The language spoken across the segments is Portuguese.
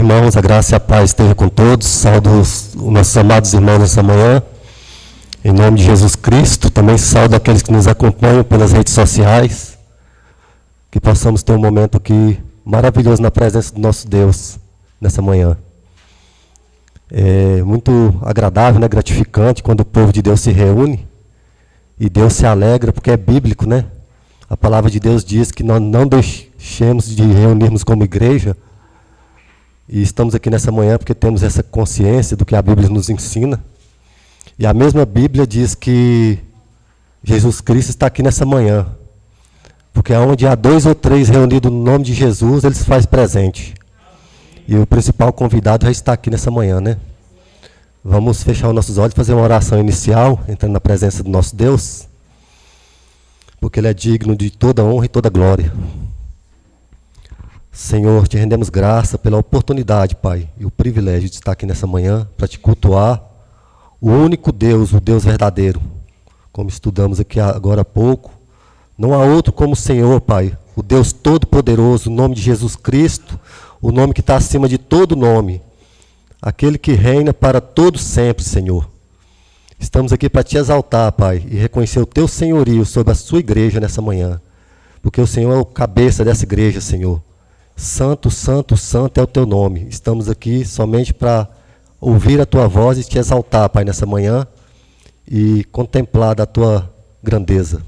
irmãos, a graça e a paz esteja com todos. Saúdo os nossos amados irmãos nessa manhã, em nome de Jesus Cristo. Também saúdo aqueles que nos acompanham pelas redes sociais. Que possamos ter um momento aqui maravilhoso na presença do nosso Deus nessa manhã. É muito agradável, né, gratificante quando o povo de Deus se reúne e Deus se alegra, porque é bíblico, né? A palavra de Deus diz que nós não deixemos de reunirmos como igreja. E estamos aqui nessa manhã porque temos essa consciência do que a Bíblia nos ensina. E a mesma Bíblia diz que Jesus Cristo está aqui nessa manhã. Porque onde há 2 ou 3 reunidos no nome de Jesus, Ele se faz presente. E o principal convidado já está aqui nessa manhã, né? Vamos fechar os nossos olhos e fazer uma oração inicial, entrando na presença do nosso Deus. Porque Ele é digno de toda honra e toda glória. Senhor, te rendemos graça pela oportunidade, Pai, e o privilégio de estar aqui nessa manhã para te cultuar, o único Deus, o Deus verdadeiro. Como estudamos aqui agora há pouco, não há outro como o Senhor, Pai, o Deus Todo-Poderoso, o nome de Jesus Cristo, o nome que está acima de todo nome, aquele que reina para todo sempre, Senhor. Estamos aqui para te exaltar, Pai, e reconhecer o teu senhorio sobre a sua igreja nessa manhã, porque o Senhor é o cabeça dessa igreja, Senhor. Santo, santo, santo é o teu nome. Estamos aqui somente para ouvir a tua voz e te exaltar, Pai, nessa manhã e contemplar da tua grandeza.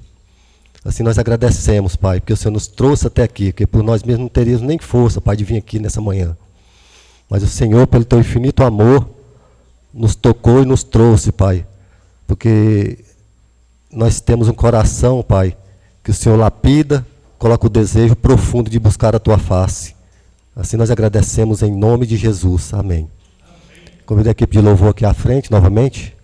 Assim nós agradecemos, Pai, porque o Senhor nos trouxe até aqui, porque por nós mesmos não teríamos nem força, Pai, de vir aqui nessa manhã. Mas o Senhor, pelo teu infinito amor, nos tocou e nos trouxe, Pai, porque nós temos um coração, Pai, que o Senhor lapida, coloca o desejo profundo de buscar a tua face. Assim nós agradecemos em nome de Jesus. Amém. Convido a equipe de louvor aqui à frente novamente.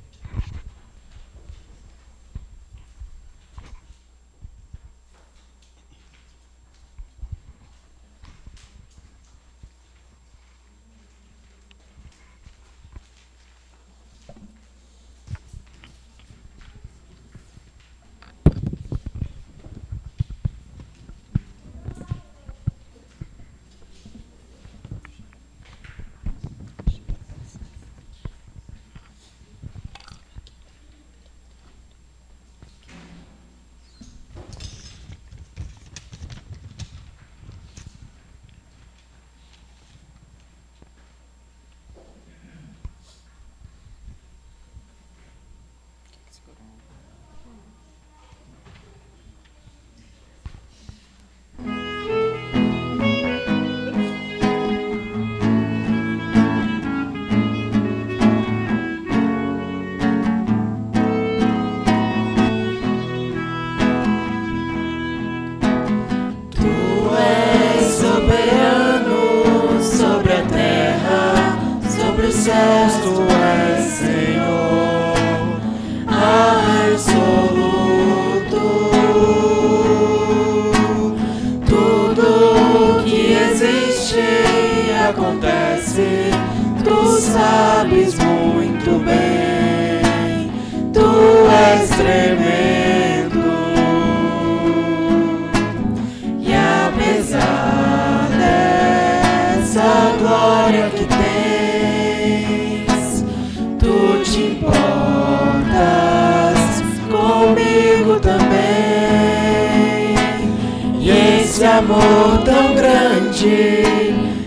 Amor tão grande,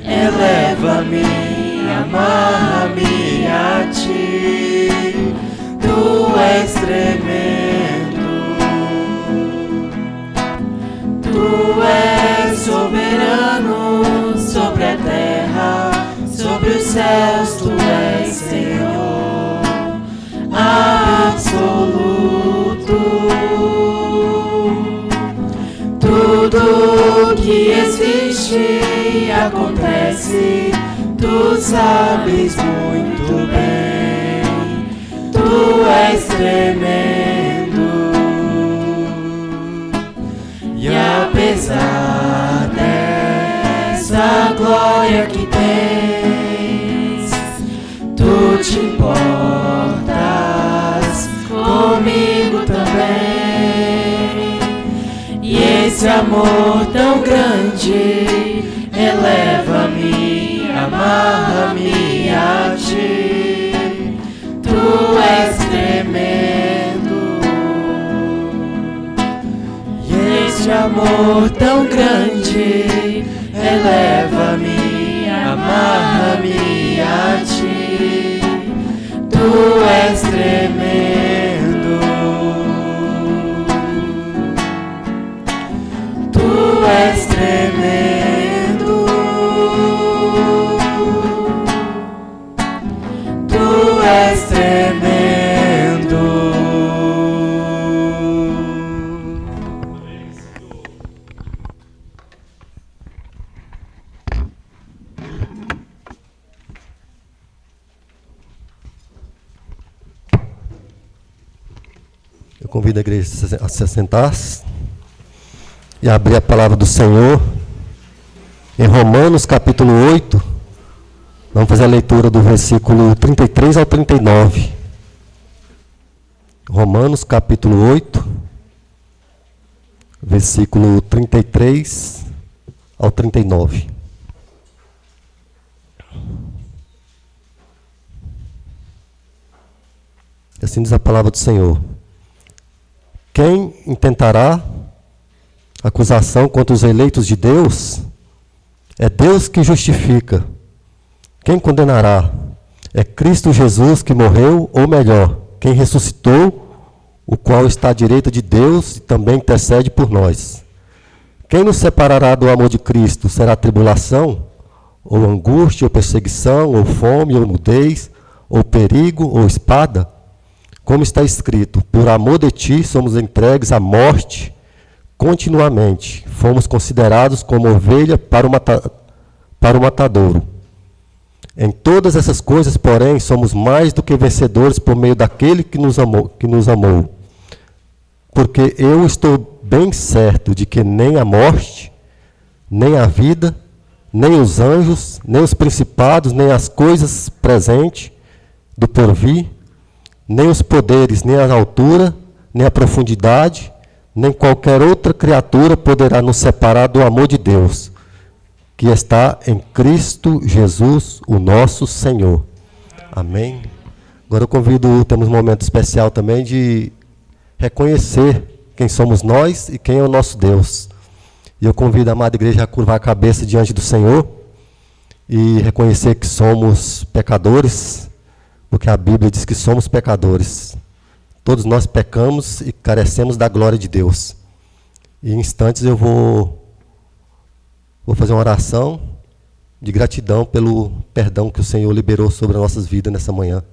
eleva-me, amarra-me a ti. Tu és tremendo, tu és soberano sobre a terra, sobre os céus. Tu és Senhor absoluto. Tudo que existe acontece, tu sabes muito bem. Tu és tremendo, e apesar dessa glória que tens, tu te importas comigo também. E esse amor tão grande eleva-me, amarra-me a ti. Tu és tremendo, e este amor tão grande eleva-me, amarra-me a ti. Tu és tremendo, tu és tremendo, tu és tremendo. Eu convido a igreja a se assentar e abrir a palavra do Senhor em Romanos capítulo 8. Vamos fazer a leitura do versículo 33 ao 39. Romanos capítulo 8, versículo 33 ao 39. Assim diz a palavra do Senhor. Quem intentará acusação contra os eleitos de Deus? É Deus que justifica. Quem condenará? É Cristo Jesus que morreu, ou melhor, quem ressuscitou, o qual está à direita de Deus e também intercede por nós. Quem nos separará do amor de Cristo? Será tribulação, ou angústia, ou perseguição, ou fome, ou nudez, ou perigo, ou espada? Como está escrito, por amor de ti somos entregues à morte continuamente. Fomos considerados como ovelha para o matadouro. Em todas essas coisas, porém, somos mais do que vencedores por meio daquele que nos amou. Porque eu estou bem certo de que nem a morte, nem a vida, nem os anjos, nem os principados, nem as coisas presentes do porvir, nem os poderes, nem a altura, nem a profundidade, nem qualquer outra criatura poderá nos separar do amor de Deus, que está em Cristo Jesus, o nosso Senhor. Amém. Agora eu convido, temos um momento especial também de reconhecer quem somos nós e quem é o nosso Deus. E eu convido a amada igreja a curvar a cabeça diante do Senhor e reconhecer que somos pecadores, porque a Bíblia diz que somos pecadores. Todos nós pecamos e carecemos da glória de Deus. E em instantes eu vou fazer uma oração de gratidão pelo perdão que o Senhor liberou sobre as nossas vidas nessa manhã.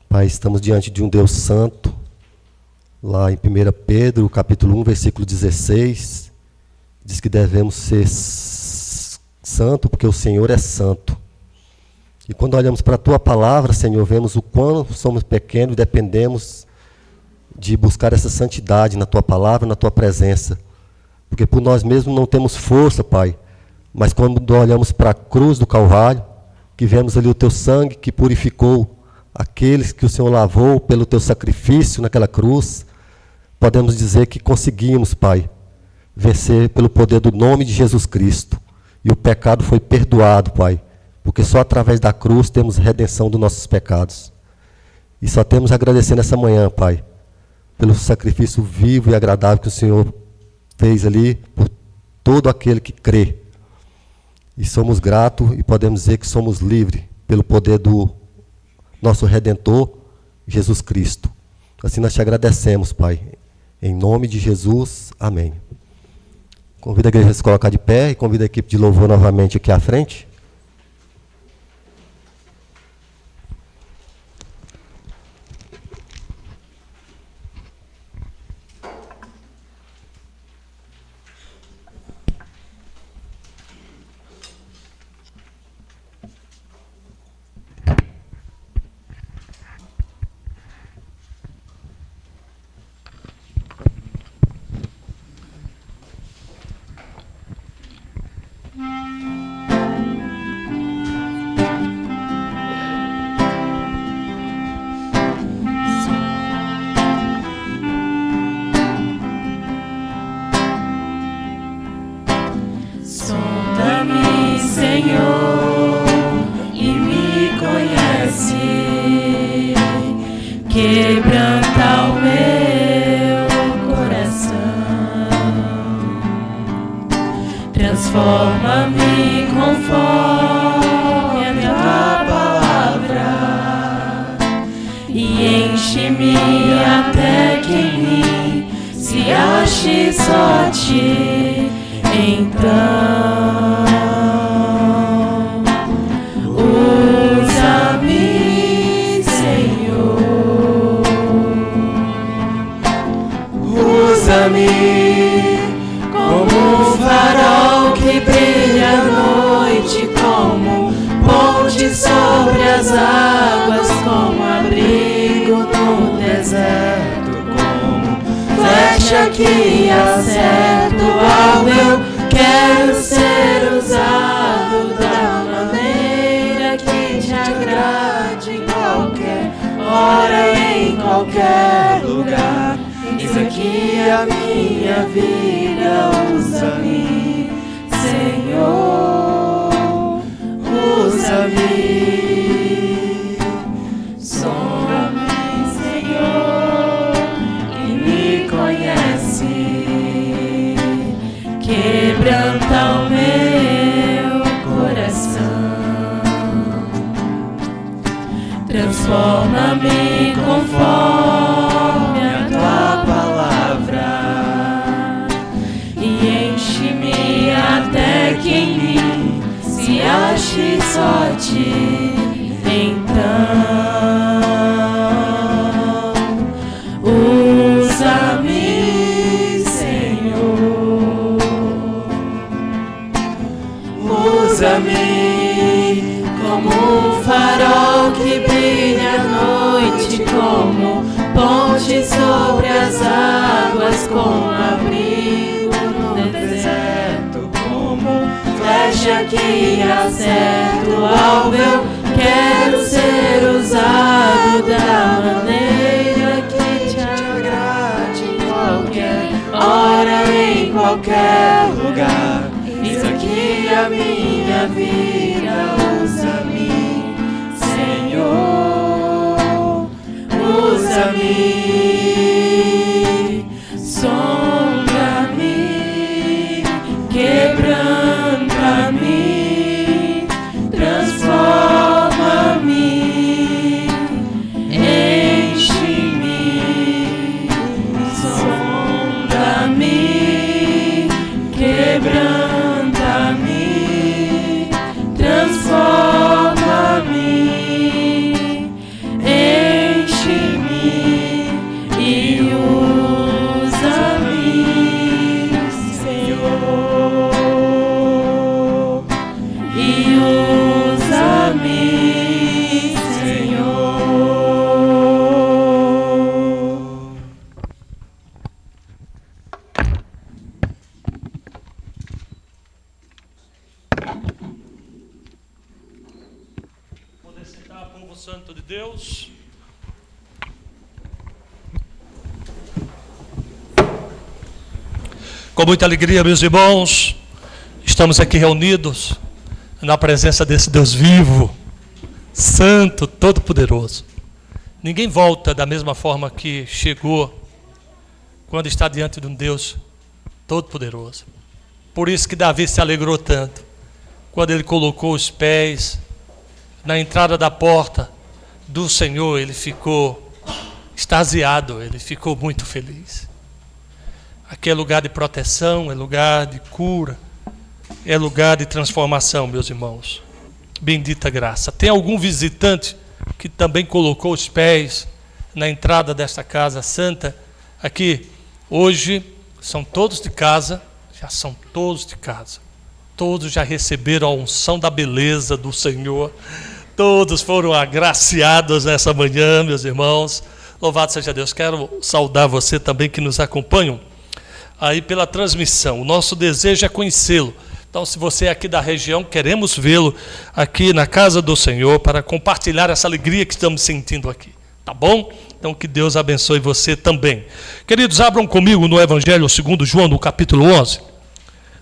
Pai, estamos diante de um Deus santo, lá em 1 Pedro, capítulo 1, versículo 16, diz que devemos ser santo porque o Senhor é santo. E quando olhamos para a Tua palavra, Senhor, vemos o quão somos pequenos e dependemos de buscar essa santidade na Tua palavra, na Tua presença. Porque por nós mesmos não temos força, Pai, mas quando olhamos para a cruz do Calvário, que vemos ali o Teu sangue que purificou aqueles que o Senhor lavou pelo Teu sacrifício naquela cruz, podemos dizer que conseguimos, Pai, vencer pelo poder do nome de Jesus Cristo. E o pecado foi perdoado, Pai, porque só através da cruz temos redenção dos nossos pecados. E só temos a agradecer nessa manhã, Pai, pelo sacrifício vivo e agradável que o Senhor fez ali por todo aquele que crê. E somos gratos e podemos dizer que somos livres pelo poder do nosso Redentor, Jesus Cristo. Assim nós te agradecemos, Pai. Em nome de Jesus, amém. Convido a igreja a se colocar de pé e convido a equipe de louvor novamente aqui à frente. Transforma-me conforme a tua palavra e enche-me até que em mim se ache só a ti. Então usa-me, Senhor, usa-me como um farol que brilha à noite, como ponte sobre as águas, como abrigo no deserto, como flecha que acerta o alvo. Eu quero ser usado da maneira que te agrade, em qualquer hora, em qualquer lugar. Eis aqui a minha vida, usa-me, Senhor, usa-me. Sonha-me, Senhor, que me conhece, quebranta o meu coração, transforma-me conforme a tua palavra e enche-me até que em mim se ache só a ti. Então usa-me, Senhor, usa-me como um farol que brilha à noite, como ponte sobre as águas, como abrigo no deserto, como flecha que acerta o alvo. Eu quero ser usado da maneira que te agrade, em qualquer hora, em qualquer lugar. Eis aqui a minha vida, usa-me, Senhor, usa-me. Sonda-me, quebranta-me, transforma-me, enche-me. Sonda-me, quebranta-me, transforma-me, enche-me e usa-me, Senhor, e usa-me, Senhor. Poder sentar, povo santo de Deus. Com muita alegria, meus irmãos, estamos aqui reunidos na presença desse Deus vivo, santo, todo-poderoso. Ninguém volta da mesma forma que chegou quando está diante de um Deus todo-poderoso. Por isso que Davi se alegrou tanto quando ele colocou os pés na entrada da porta do Senhor. Ele ficou extasiado, ele ficou muito feliz. Aqui é lugar de proteção, é lugar de cura, é lugar de transformação, meus irmãos. Bendita graça. Tem algum visitante que também colocou os pés na entrada desta casa santa? Aqui, hoje, são todos de casa, já são todos de casa. Todos já receberam a unção da beleza do Senhor. Todos foram agraciados nessa manhã, meus irmãos. Louvado seja Deus. Quero saudar você também que nos acompanham aí pela transmissão. O nosso desejo é conhecê-lo. Então, se você é aqui da região, queremos vê-lo aqui na casa do Senhor para compartilhar essa alegria que estamos sentindo aqui. Tá bom? Então, que Deus abençoe você também. Queridos, abram comigo no Evangelho segundo João, no capítulo 11.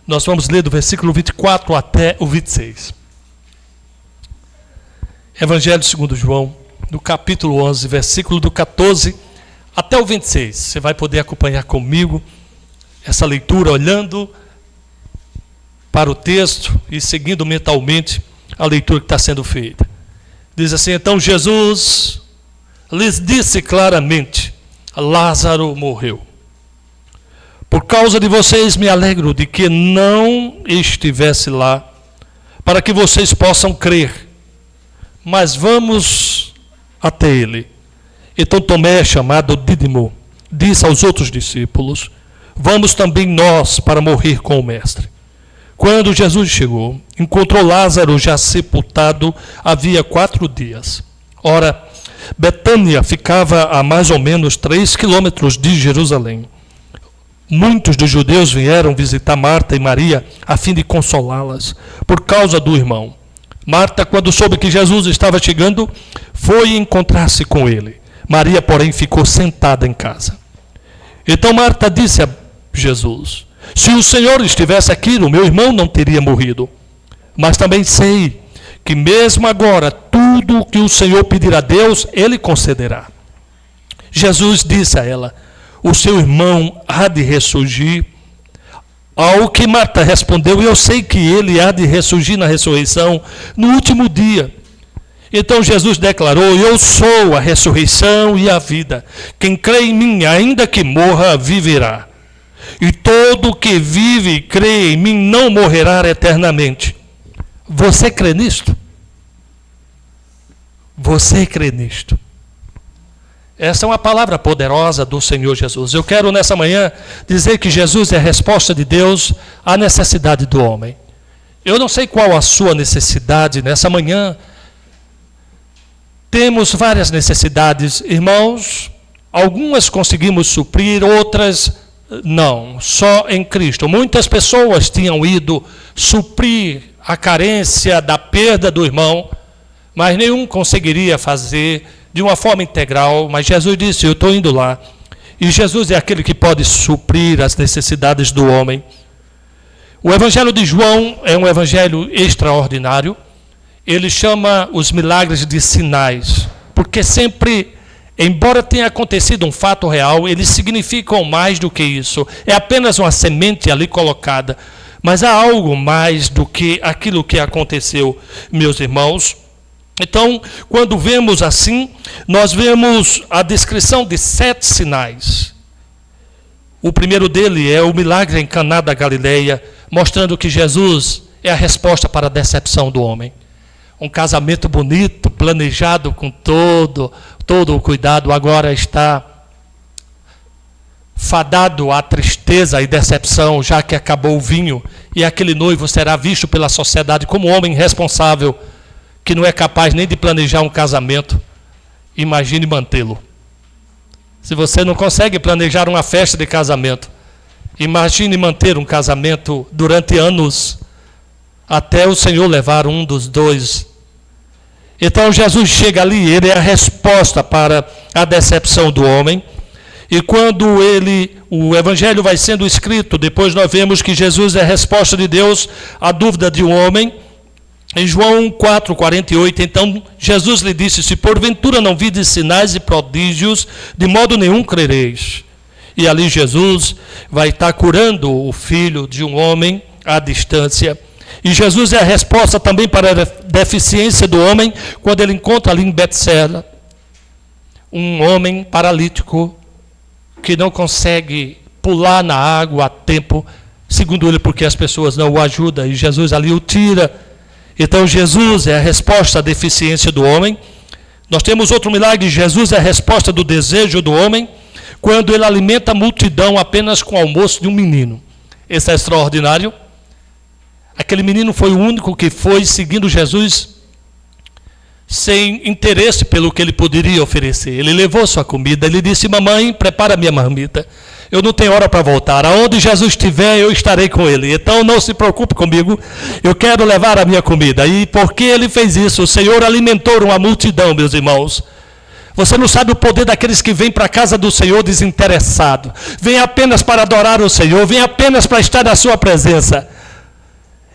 Nós vamos ler do versículo 24 até o 26. Evangelho segundo João, no capítulo 11, versículo do 14 até o 26. Você vai poder acompanhar comigo essa leitura olhando para o texto e seguindo mentalmente a leitura que está sendo feita. Diz assim: então Jesus lhes disse claramente: Lázaro morreu. Por causa de vocês me alegro de que não estivesse lá, para que vocês possam crer. Mas vamos até ele. Então Tomé, chamado Dídimo, disse aos outros discípulos: vamos também nós para morrer com o mestre. Quando Jesus chegou, encontrou Lázaro já sepultado havia 4 dias. Ora, Betânia ficava a mais ou menos 3 quilômetros de Jerusalém. Muitos dos judeus vieram visitar Marta e Maria a fim de consolá-las por causa do irmão. Marta, quando soube que Jesus estava chegando, foi encontrar-se com ele. Maria, porém, ficou sentada em casa. Então Marta disse a Jesus: se o Senhor estivesse aqui, o meu irmão não teria morrido. Mas também sei que mesmo agora, tudo o que o Senhor pedir a Deus, Ele concederá. Jesus disse a ela: o seu irmão há de ressurgir. Ao que Marta respondeu: eu sei que ele há de ressurgir na ressurreição no último dia. Então Jesus declarou: eu sou a ressurreição e a vida. Quem crê em mim, ainda que morra, viverá. E todo que vive e crê em mim não morrerá eternamente. Você crê nisto? Você crê nisto? Essa é uma palavra poderosa do Senhor Jesus. Eu quero nessa manhã dizer que Jesus é a resposta de Deus à necessidade do homem. Eu não sei qual a sua necessidade nessa manhã. Temos várias necessidades, irmãos. Algumas conseguimos suprir, outras não, só em Cristo. Muitas pessoas tinham ido suprir a carência da perda do irmão, mas nenhum conseguiria fazer de uma forma integral. Mas Jesus disse: eu estou indo lá. E Jesus é aquele que pode suprir as necessidades do homem. O Evangelho de João é um evangelho extraordinário. Ele chama os milagres de sinais, porque sempre, embora tenha acontecido um fato real, eles significam mais do que isso. É apenas uma semente ali colocada. Mas há algo mais do que aquilo que aconteceu, meus irmãos. Então, quando vemos assim, nós vemos a descrição de 7 sinais. O primeiro dele é o milagre em Caná da Galileia, mostrando que Jesus é a resposta para a decepção do homem. Um casamento bonito, planejado com todo o cuidado, agora está fadado à tristeza e decepção, já que acabou o vinho, e aquele noivo será visto pela sociedade como um homem irresponsável, que não é capaz nem de planejar um casamento. Imagine mantê-lo. Se você não consegue planejar uma festa de casamento, imagine manter um casamento durante anos, até o Senhor levar um dos dois. Então Jesus chega ali, ele é a resposta para a decepção do homem. E quando o evangelho vai sendo escrito, depois nós vemos que Jesus é a resposta de Deus à dúvida de um homem. Em João 4:48, então Jesus lhe disse: se porventura não vides sinais e prodígios, de modo nenhum crereis. E ali Jesus vai estar curando o filho de um homem à distância. E Jesus é a resposta também para a deficiência do homem, quando ele encontra ali em Betseda um homem paralítico que não consegue pular na água a tempo, segundo ele, porque as pessoas não o ajudam, e Jesus ali o tira. Então Jesus é a resposta à deficiência do homem. Nós temos outro milagre: Jesus é a resposta do desejo do homem, quando ele alimenta a multidão apenas com o almoço de um menino. Esse é extraordinário. Aquele menino foi o único que foi seguindo Jesus sem interesse pelo que ele poderia oferecer. Ele levou sua comida, ele disse: mamãe, prepara minha marmita, eu não tenho hora para voltar, aonde Jesus estiver eu estarei com ele, então não se preocupe comigo, eu quero levar a minha comida. E porque ele fez isso, o Senhor alimentou uma multidão, meus irmãos. Você não sabe o poder daqueles que vêm para a casa do Senhor desinteressado, vêm apenas para adorar o Senhor, vêm apenas para estar na sua presença.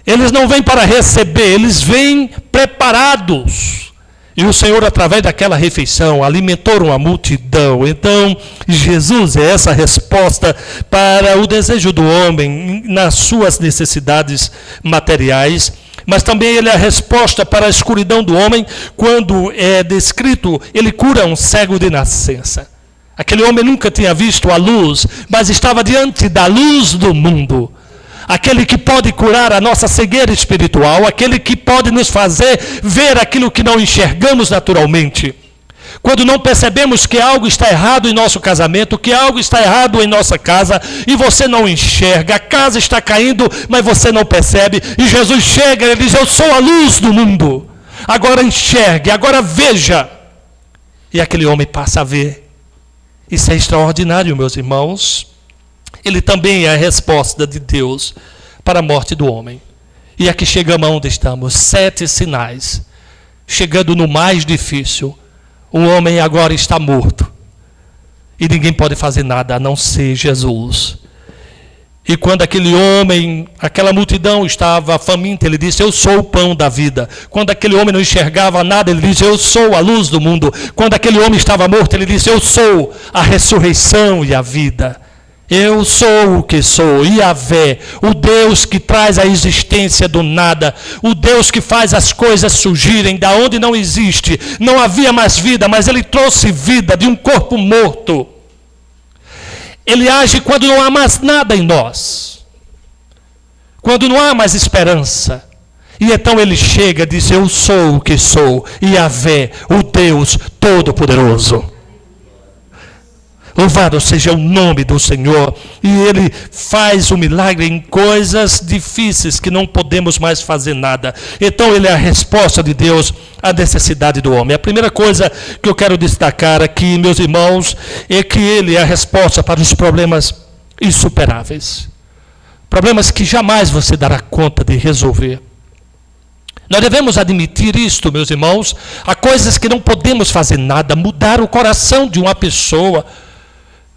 Eles não vêm para receber, eles vêm preparados. E o Senhor, através daquela refeição, alimentou uma multidão. Então, Jesus é essa resposta para o desejo do homem nas suas necessidades materiais, mas também ele é a resposta para a escuridão do homem, quando é descrito, ele cura um cego de nascença. Aquele homem nunca tinha visto a luz, mas estava diante da luz do mundo. Aquele que pode curar a nossa cegueira espiritual, aquele que pode nos fazer ver aquilo que não enxergamos naturalmente. Quando não percebemos que algo está errado em nosso casamento, que algo está errado em nossa casa, e você não enxerga, a casa está caindo, mas você não percebe, e Jesus chega e ele diz: eu sou a luz do mundo, agora enxergue, agora veja. E aquele homem passa a ver. Isso é extraordinário, meus irmãos. Ele também é a resposta de Deus para a morte do homem. E aqui chegamos onde estamos, 7 sinais. Chegando no mais difícil, o homem agora está morto. E ninguém pode fazer nada a não ser Jesus. E quando aquele homem, aquela multidão estava faminta, ele disse: eu sou o pão da vida. Quando aquele homem não enxergava nada, ele disse: eu sou a luz do mundo. Quando aquele homem estava morto, ele disse: eu sou a ressurreição e a vida. Eu sou o que sou, Yahvé, o Deus que traz a existência do nada, o Deus que faz as coisas surgirem da onde não existe. Não havia mais vida, mas ele trouxe vida de um corpo morto. Ele age quando não há mais nada em nós, quando não há mais esperança. E então ele chega e diz: eu sou o que sou, Yahvé, o Deus Todo-Poderoso. Louvado seja o nome do Senhor. E ele faz o milagre em coisas difíceis que não podemos mais fazer nada. Então ele é a resposta de Deus à necessidade do homem. A primeira coisa que eu quero destacar aqui, meus irmãos, é que ele é a resposta para os problemas insuperáveis. Problemas que jamais você dará conta de resolver. Nós devemos admitir isto, meus irmãos. Há coisas que não podemos fazer nada. Mudar o coração de uma pessoa.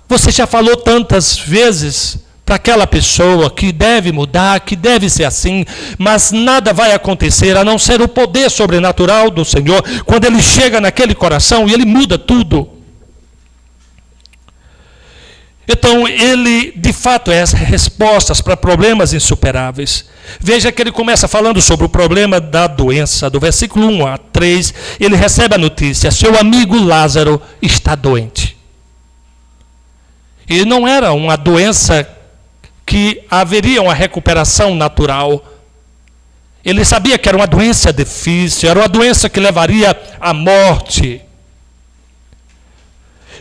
Você já falou tantas vezes para aquela pessoa que deve mudar, que deve ser assim, mas nada vai acontecer a não ser o poder sobrenatural do Senhor, quando ele chega naquele coração e ele muda tudo. Então, ele, de fato, é as respostas para problemas insuperáveis. Veja que ele começa falando sobre o problema da doença. Do versículo 1 a 3, ele recebe a notícia: seu amigo Lázaro está doente. E não era uma doença que haveria uma recuperação natural. Ele sabia que era uma doença difícil, era uma doença que levaria à morte.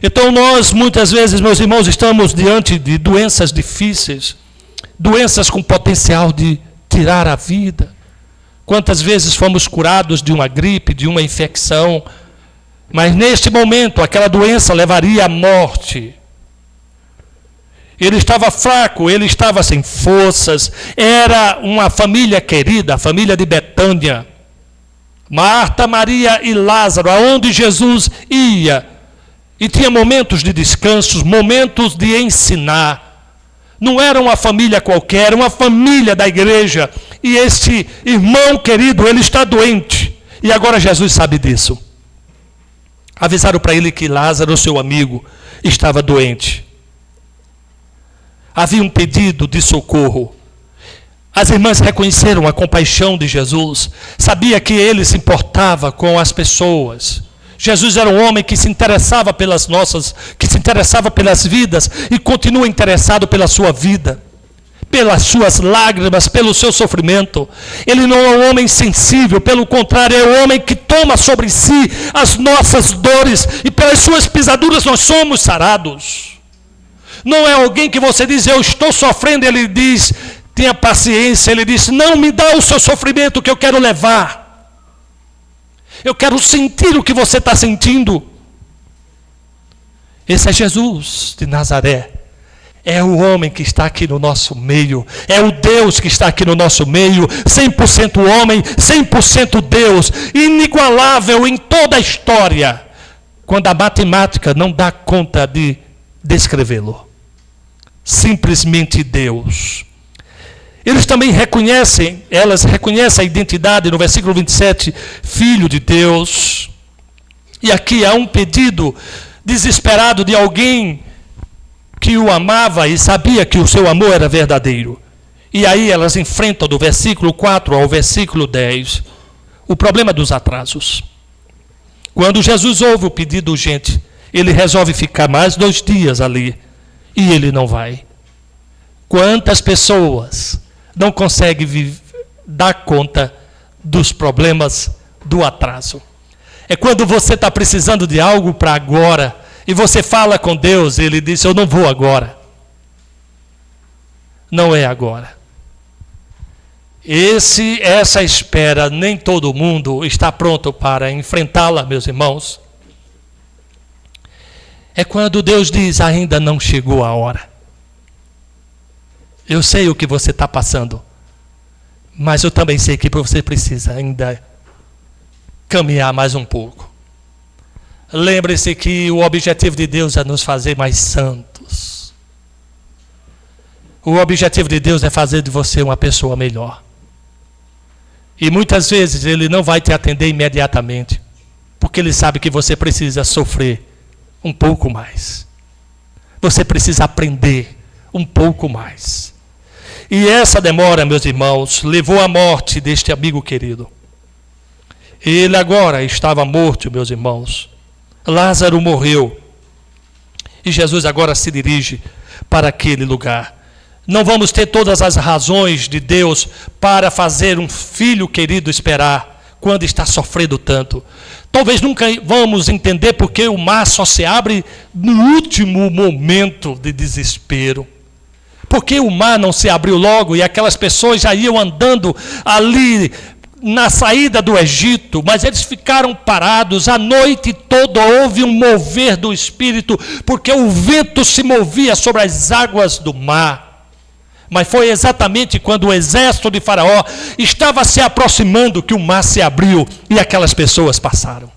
Então nós, muitas vezes, meus irmãos, estamos diante de doenças difíceis, doenças com potencial de tirar a vida. Quantas vezes fomos curados de uma gripe, de uma infecção, mas neste momento aquela doença levaria à morte. Ele estava fraco, ele estava sem forças. Era uma família querida, a família de Betânia. Marta, Maria e Lázaro, aonde Jesus ia. E tinha momentos de descanso, momentos de ensinar. Não era uma família qualquer, era uma família da igreja. E este irmão querido, ele está doente. E agora Jesus sabe disso. Avisaram para ele que Lázaro, seu amigo, estava doente. Havia um pedido de socorro. As irmãs reconheceram a compaixão de Jesus. Sabia que ele se importava com as pessoas. Jesus era um homem que se interessava pelas vidas e continua interessado pela sua vida, pelas suas lágrimas, pelo seu sofrimento. Ele não é um homem insensível, pelo contrário, é um homem que toma sobre si as nossas dores e pelas suas pisaduras nós somos sarados. Não é alguém que você diz: eu estou sofrendo, ele diz: tenha paciência, ele diz: não me dá o seu sofrimento que eu quero levar. Eu quero sentir o que você está sentindo. Esse é Jesus de Nazaré. É o homem que está aqui no nosso meio. É o Deus que está aqui no nosso meio. 100% homem, 100% Deus. Inigualável em toda a história. Quando a matemática não dá conta de descrevê-lo. Simplesmente Deus. Elas reconhecem a identidade no versículo 27, Filho de Deus. E aqui há um pedido desesperado de alguém que o amava e sabia que o seu amor era verdadeiro. E aí elas enfrentam do versículo 4 ao versículo 10 o problema dos atrasos. Quando Jesus ouve o pedido urgente, ele resolve ficar mais 2 dias ali e ele não vai. Quantas pessoas não conseguem dar conta dos problemas do atraso? É quando você está precisando de algo para agora e você fala com Deus e ele diz: eu não vou agora. Não é agora. Essa espera, nem todo mundo está pronto para enfrentá-la, meus irmãos. É quando Deus diz: ainda não chegou a hora. Eu sei o que você está passando, mas eu também sei que você precisa ainda caminhar mais um pouco. Lembre-se que o objetivo de Deus é nos fazer mais santos. O objetivo de Deus é fazer de você uma pessoa melhor. E muitas vezes Ele não vai te atender imediatamente, porque Ele sabe que você precisa sofrer um pouco mais. Você precisa aprender um pouco mais. E essa demora, meus irmãos, levou à morte deste amigo querido. Ele agora estava morto, meus irmãos. Lázaro morreu. E Jesus agora se dirige para aquele lugar. Não vamos ter todas as razões de Deus para fazer um filho querido esperar quando está sofrendo tanto. Talvez nunca vamos entender porque o mar só se abre no último momento de desespero. Porque o mar não se abriu logo e aquelas pessoas já iam andando ali na saída do Egito, mas eles ficaram parados. A noite toda houve um mover do Espírito, porque o vento se movia sobre as águas do mar. Mas foi exatamente quando o exército de Faraó estava se aproximando que o mar se abriu e aquelas pessoas passaram.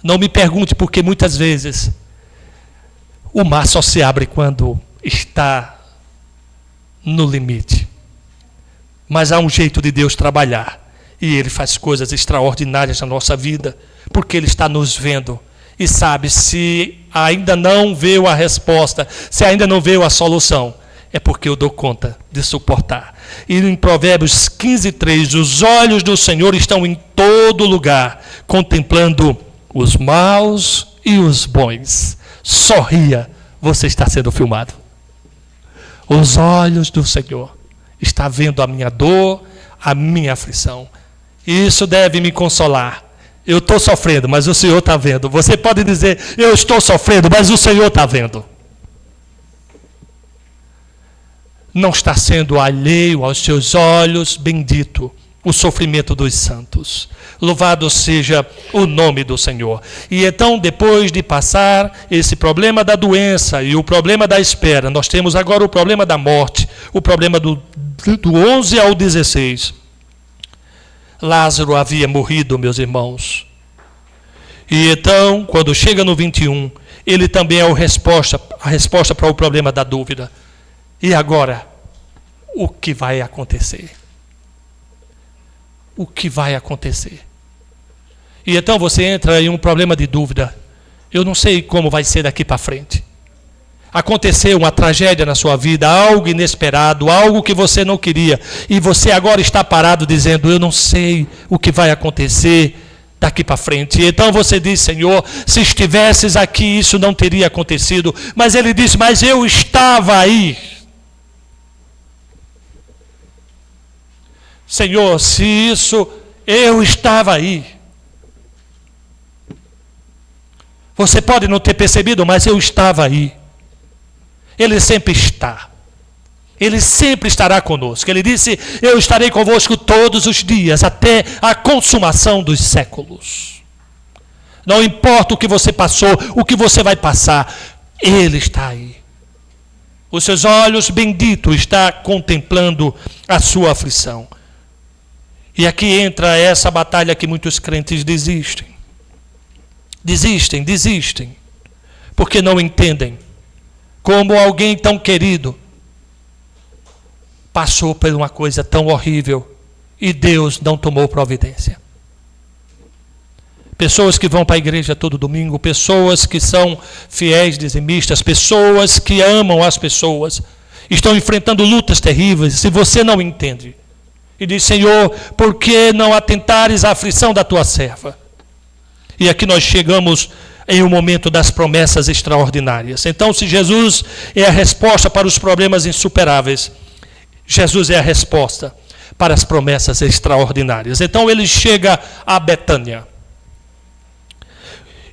Não me pergunte, porque muitas vezes o mar só se abre quando está no limite. Mas há um jeito de Deus trabalhar, e Ele faz coisas extraordinárias na nossa vida, porque Ele está nos vendo e sabe, se ainda não veio a resposta, se ainda não veio a solução, é porque eu dou conta de suportar. E em Provérbios 15:3, os olhos do Senhor estão em todo lugar, contemplando os maus e os bons. Sorria, você está sendo filmado. Os olhos do Senhor estão vendo a minha dor, a minha aflição. Isso deve me consolar. Eu estou sofrendo, mas o Senhor está vendo. Você pode dizer: eu estou sofrendo, mas o Senhor está vendo. Não está sendo alheio aos seus olhos, bendito o sofrimento dos santos. Louvado seja o nome do Senhor. E então, depois de passar esse problema da doença e o problema da espera, nós temos agora o problema da morte, o problema do 11 ao 16. Lázaro havia morrido, meus irmãos. E então, quando chega no 21, ele também é a resposta para o problema da dúvida. E agora, o que vai acontecer? O que vai acontecer? E então você entra em um problema de dúvida. Eu não sei como vai ser daqui para frente. Aconteceu uma tragédia na sua vida, algo inesperado, algo que você não queria. E você agora está parado dizendo: eu não sei o que vai acontecer daqui para frente. E então você diz: Senhor, se estivesses aqui, isso não teria acontecido. Mas ele diz: mas eu estava aí. Senhor, se isso, eu estava aí. Você pode não ter percebido, mas eu estava aí. Ele sempre está. Ele sempre estará conosco. Ele disse: eu estarei convosco todos os dias, até a consumação dos séculos. Não importa o que você passou, o que você vai passar, Ele está aí. Os seus olhos benditos estão contemplando a sua aflição. E aqui entra essa batalha que muitos crentes desistem. Desistem, porque não entendem como alguém tão querido passou por uma coisa tão horrível e Deus não tomou providência. pessoas que vão para a igreja todo domingo, pessoas que são fiéis dizimistas, pessoas que amam as pessoas, estão enfrentando lutas terríveis. Se você não entende e diz: Senhor, por que não atentares à aflição da tua serva? E aqui nós chegamos em um momento das promessas extraordinárias. Então, se Jesus é a resposta para os problemas insuperáveis, Jesus é a resposta para as promessas extraordinárias. Então ele chega a Betânia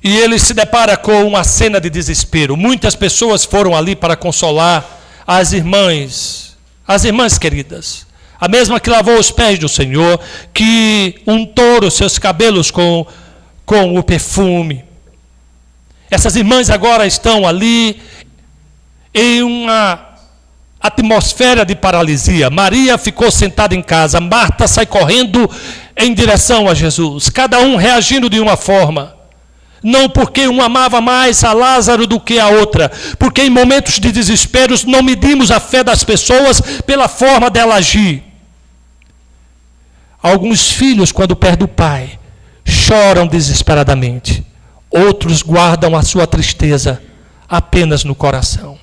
e ele se depara com uma cena de desespero. Muitas pessoas foram ali para consolar as irmãs queridas, a mesma que lavou os pés do Senhor, que untou os seus cabelos com o perfume. Essas irmãs agora estão ali em uma atmosfera de paralisia. Maria ficou sentada em casa, Marta sai correndo em direção a Jesus, cada um reagindo de uma forma. Não porque um amava mais a Lázaro do que a outra, porque em momentos de desespero não medimos a fé das pessoas pela forma dela agir. Alguns filhos, quando perdem o pai, choram desesperadamente. Outros guardam a sua tristeza apenas no coração.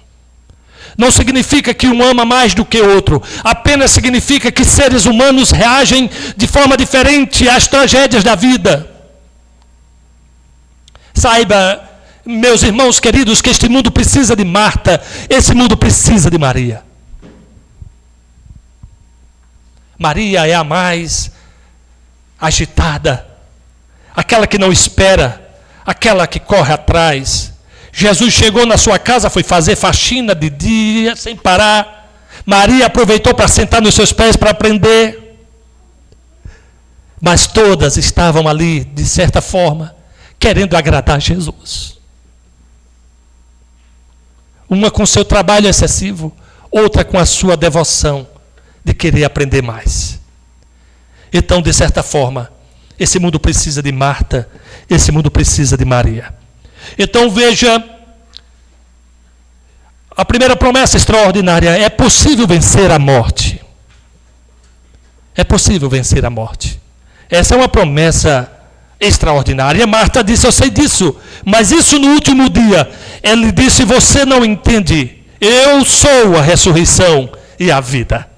Não significa que um ama mais do que outro, apenas significa que seres humanos reagem de forma diferente às tragédias da vida. Saiba, meus irmãos queridos, que este mundo precisa de Marta, esse mundo precisa de Maria. Maria é a mais agitada, aquela que não espera, aquela que corre atrás. Jesus chegou na sua casa, foi fazer faxina de dia, sem parar. Maria aproveitou para sentar nos seus pés para aprender. Mas todas estavam ali, de certa forma, querendo agradar a Jesus. Uma com seu trabalho excessivo, outra com a sua devoção de querer aprender mais. Então, de certa forma, esse mundo precisa de Marta, esse mundo precisa de Maria. Então veja, a primeira promessa extraordinária: é possível vencer a morte. É possível vencer a morte. Essa é uma promessa extraordinária. Marta disse: eu sei disso, mas isso no último dia. Ele disse: você não entende, eu sou a ressurreição e a vida.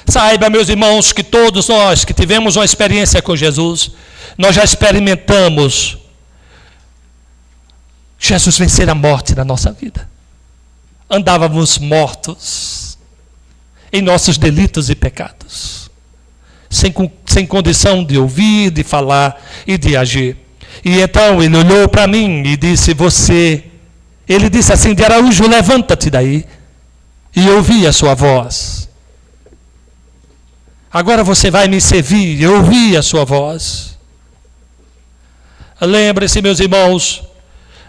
Saiba, meus irmãos, que todos nós que tivemos uma experiência com Jesus, nós já experimentamos Jesus vencer a morte na nossa vida. Andávamos mortos em nossos delitos e pecados, sem condição de ouvir, de falar e de agir. E então ele olhou para mim e disse: ele disse assim: de Araújo, levanta-te daí. E eu ouvi a sua voz. Agora você vai me servir. Eu ouvi a sua voz. Lembre-se, meus irmãos,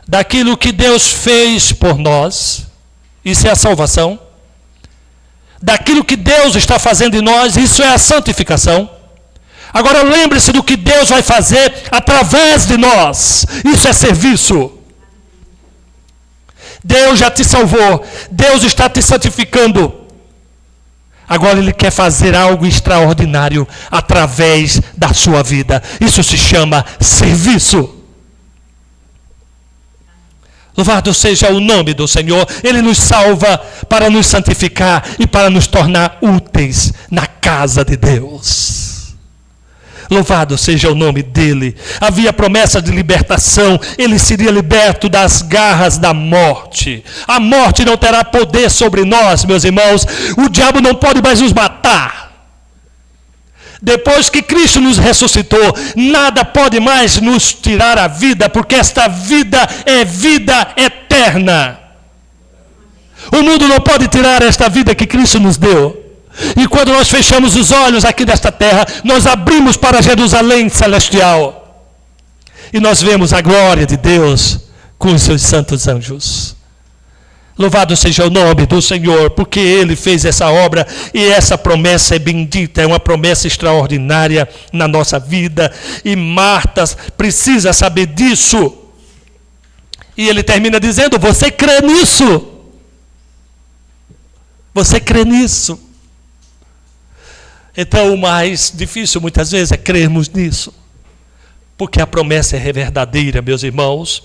daquilo que Deus fez por nós. Isso é a salvação. Daquilo que Deus está fazendo em nós. Isso é a santificação. Agora lembre-se do que Deus vai fazer através de nós. Isso é serviço. Deus já te salvou. Deus está te santificando. Agora Ele quer fazer algo extraordinário através da sua vida. Isso se chama serviço. Louvado seja o nome do Senhor. Ele nos salva para nos santificar e para nos tornar úteis na casa de Deus. Louvado seja o nome dele. Havia promessa de libertação. Ele seria liberto das garras da morte. A morte não terá poder sobre nós, meus irmãos. O diabo não pode mais nos matar. Depois que Cristo nos ressuscitou, nada pode mais nos tirar a vida, porque esta vida é vida eterna. O mundo não pode tirar esta vida que Cristo nos deu. E quando nós fechamos os olhos aqui desta terra, nós abrimos para Jerusalém celestial. E nós vemos a glória de Deus com os seus santos anjos. Louvado seja o nome do Senhor, porque Ele fez essa obra e essa promessa é bendita, é uma promessa extraordinária na nossa vida. E Marta precisa saber disso. E ele termina dizendo: você crê nisso? Você crê nisso? Então, o mais difícil muitas vezes é crermos nisso, porque a promessa é verdadeira, meus irmãos.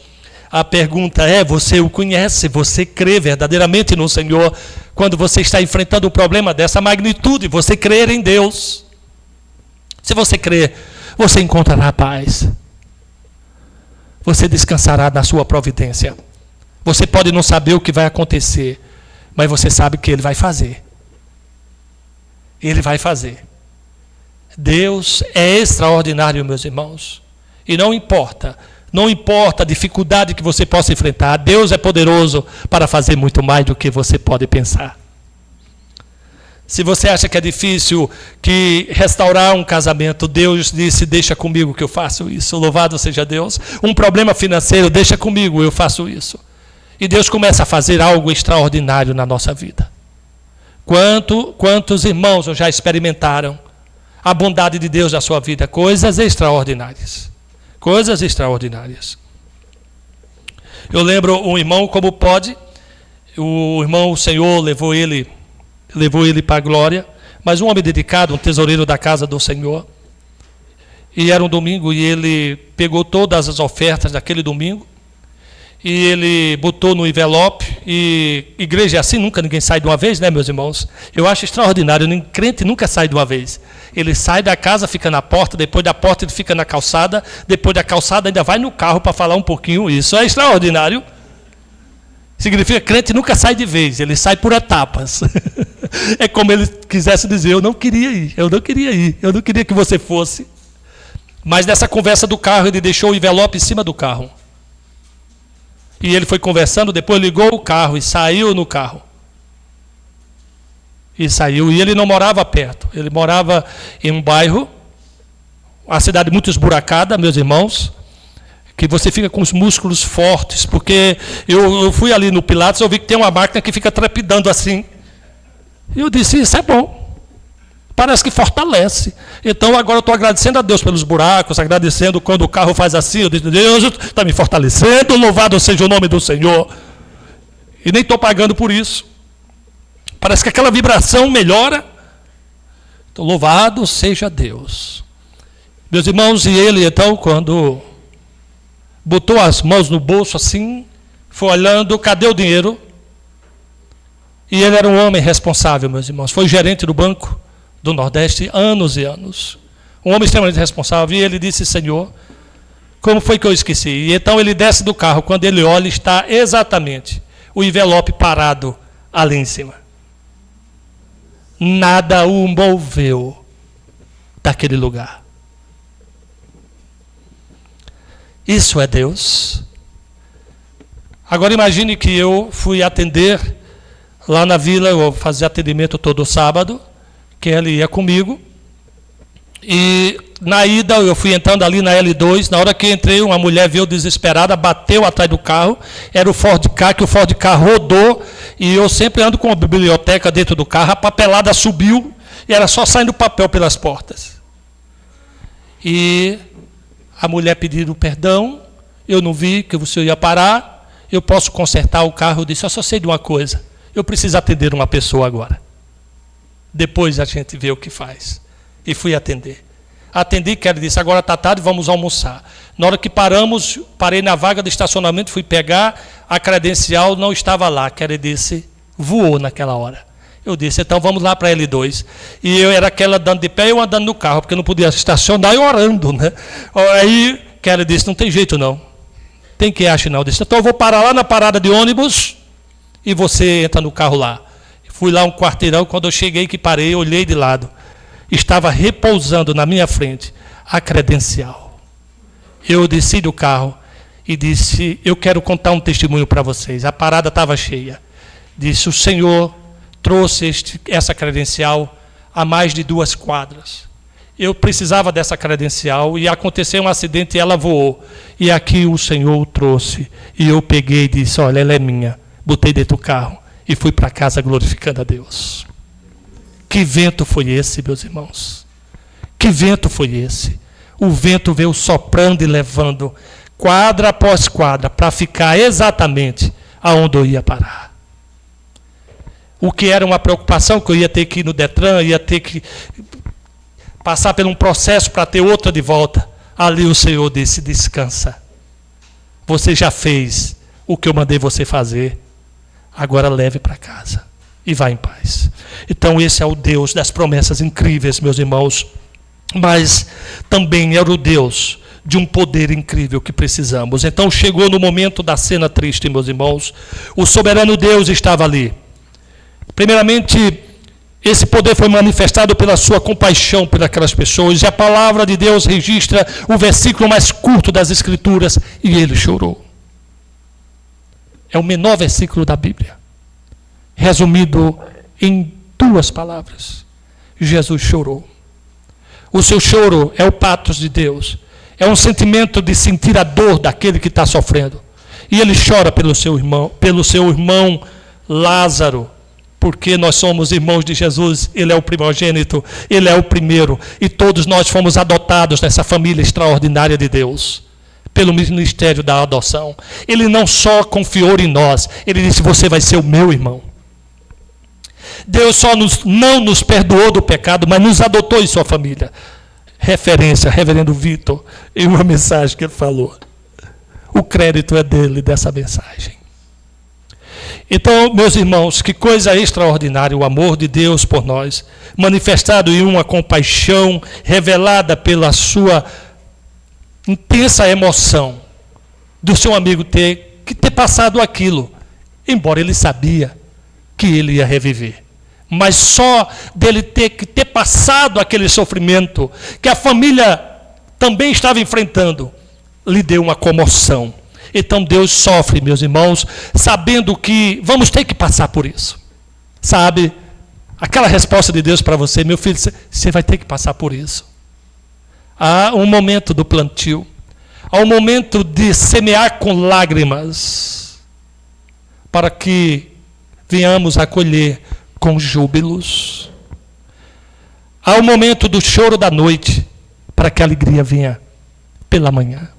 A pergunta é: você o conhece? Você crê verdadeiramente no Senhor? Quando você está enfrentando um problema dessa magnitude, você crer em Deus. Se você crer, você encontrará paz. Você descansará na sua providência. Você pode não saber o que vai acontecer, mas você sabe que Ele vai fazer. Ele vai fazer. Deus é extraordinário, meus irmãos. E não importa a dificuldade que você possa enfrentar, Deus é poderoso para fazer muito mais do que você pode pensar. Se você acha que é difícil restaurar um casamento, Deus disse: deixa comigo que eu faço isso. Louvado seja Deus. Um problema financeiro, deixa comigo, eu faço isso. E Deus começa a fazer algo extraordinário na nossa vida. Quantos irmãos já experimentaram a bondade de Deus na sua vida? Coisas extraordinárias. Coisas extraordinárias. Eu lembro um irmão, como pode, o Senhor levou ele para a glória, mas um homem dedicado, um tesoureiro da casa do Senhor. E era um domingo e ele pegou todas as ofertas daquele domingo e ele botou no envelope. E igreja é assim, nunca ninguém sai de uma vez, né, meus irmãos? Eu acho extraordinário, nem crente nunca sai de uma vez. Ele sai da casa, fica na porta, depois da porta ele fica na calçada, depois da calçada ainda vai no carro para falar um pouquinho. Isso é extraordinário. Significa que crente nunca sai de vez, ele sai por etapas. É como ele quisesse dizer: eu não queria ir, eu não queria que você fosse. Mas nessa conversa do carro, ele deixou o envelope em cima do carro. E ele foi conversando, depois ligou o carro e saiu no carro. E saiu, e ele não morava perto, ele morava em um bairro, uma cidade muito esburacada, meus irmãos, que você fica com os músculos fortes, porque eu fui ali no Pilates, eu vi que tem uma máquina que fica trepidando assim. E eu disse: isso é bom. Parece que fortalece. Então agora eu estou agradecendo a Deus pelos buracos, agradecendo quando o carro faz assim. Eu disse: Deus está me fortalecendo, louvado seja o nome do Senhor. E nem estou pagando por isso. Parece que aquela vibração melhora. Então, louvado seja Deus. Meus irmãos, e ele então, quando botou as mãos no bolso assim, foi olhando: cadê o dinheiro? E ele era um homem responsável, meus irmãos. Foi gerente do Banco do Nordeste anos e anos. Um homem extremamente responsável. E ele disse: Senhor, como foi que eu esqueci? E então ele desce do carro. Quando ele olha, está exatamente o envelope parado ali em cima. Nada o moveu daquele lugar. Isso é Deus. Agora imagine que eu fui atender lá na vila, eu fazia atendimento todo sábado, que ele ia comigo. E na ida eu fui entrando ali na L2, na hora que entrei, uma mulher veio desesperada, bateu atrás do carro, era o Ford Ka, que o Ford Ka rodou, e eu sempre ando com a biblioteca dentro do carro, a papelada subiu, e era só saindo papel pelas portas. E a mulher pediu perdão, eu não vi que o senhor ia parar, eu posso consertar o carro. Eu disse: eu só sei de uma coisa, eu preciso atender uma pessoa agora. Depois a gente vê o que faz. E fui atender. Atendi, que ele disse: agora está tarde, vamos almoçar. Na hora que paramos, parei na vaga de estacionamento, fui pegar a credencial, não estava lá. Que ele disse: voou naquela hora. Eu disse: então vamos lá para L2. E eu era aquela andando de pé e eu andando no carro, porque não podia estacionar e orando, né? Aí que ele disse: não tem jeito não. Tem que achar não. Eu disse: então eu vou parar lá na parada de ônibus e você entra no carro lá. Fui lá um quarteirão, quando eu cheguei que parei, olhei de lado. Estava repousando na minha frente a credencial. Eu desci do carro e disse: eu quero contar um testemunho para vocês. A parada estava cheia. Disse: o Senhor trouxe essa credencial a mais de 2 quadras. Eu precisava dessa credencial e aconteceu um acidente e ela voou. E aqui o Senhor o trouxe. E eu peguei e disse: olha, ela é minha. Botei dentro do carro e fui para casa glorificando a Deus. Que vento foi esse, meus irmãos? Que vento foi esse? O vento veio soprando e levando quadra após quadra para ficar exatamente aonde eu ia parar. O que era uma preocupação, que eu ia ter que ir no Detran, ia ter que passar por um processo para ter outra de volta. Ali o Senhor disse: descansa. Você já fez o que eu mandei você fazer. Agora leve para casa e vá em paz. Então esse é o Deus das promessas incríveis, meus irmãos. Mas também era o Deus de um poder incrível que precisamos. Então chegou no momento da cena triste, meus irmãos. O soberano Deus estava ali. Primeiramente, esse poder foi manifestado pela sua compaixão por aquelas pessoas. E a palavra de Deus registra o versículo mais curto das Escrituras. E ele chorou. É o menor versículo da Bíblia. Resumido em 2 palavras. Jesus chorou. O seu choro é o patos de Deus. É um sentimento de sentir a dor daquele que está sofrendo. E ele chora pelo seu irmão Lázaro. Porque nós somos irmãos de Jesus, ele é o primogênito, ele é o primeiro, e todos nós fomos adotados nessa família extraordinária de Deus, pelo ministério da adoção. Ele não só confiou em nós, ele disse: você vai ser o meu irmão. Deus só não nos perdoou do pecado, mas nos adotou em sua família. Referência, reverendo Vitor, em uma mensagem que ele falou. O crédito é dele, dessa mensagem. Então, meus irmãos, que coisa extraordinária o amor de Deus por nós, manifestado em uma compaixão, revelada pela sua intensa emoção do seu amigo ter passado aquilo, embora ele sabia que ele ia reviver. Mas só dele ter passado aquele sofrimento, que a família também estava enfrentando, lhe deu uma comoção. Então Deus sofre, meus irmãos, sabendo que vamos ter que passar por isso. Sabe, aquela resposta de Deus para você: meu filho, você vai ter que passar por isso. Há um momento do plantio, há um momento de semear com lágrimas, para que venhamos a colher com júbilos. Há um momento do choro da noite, para que a alegria venha pela manhã.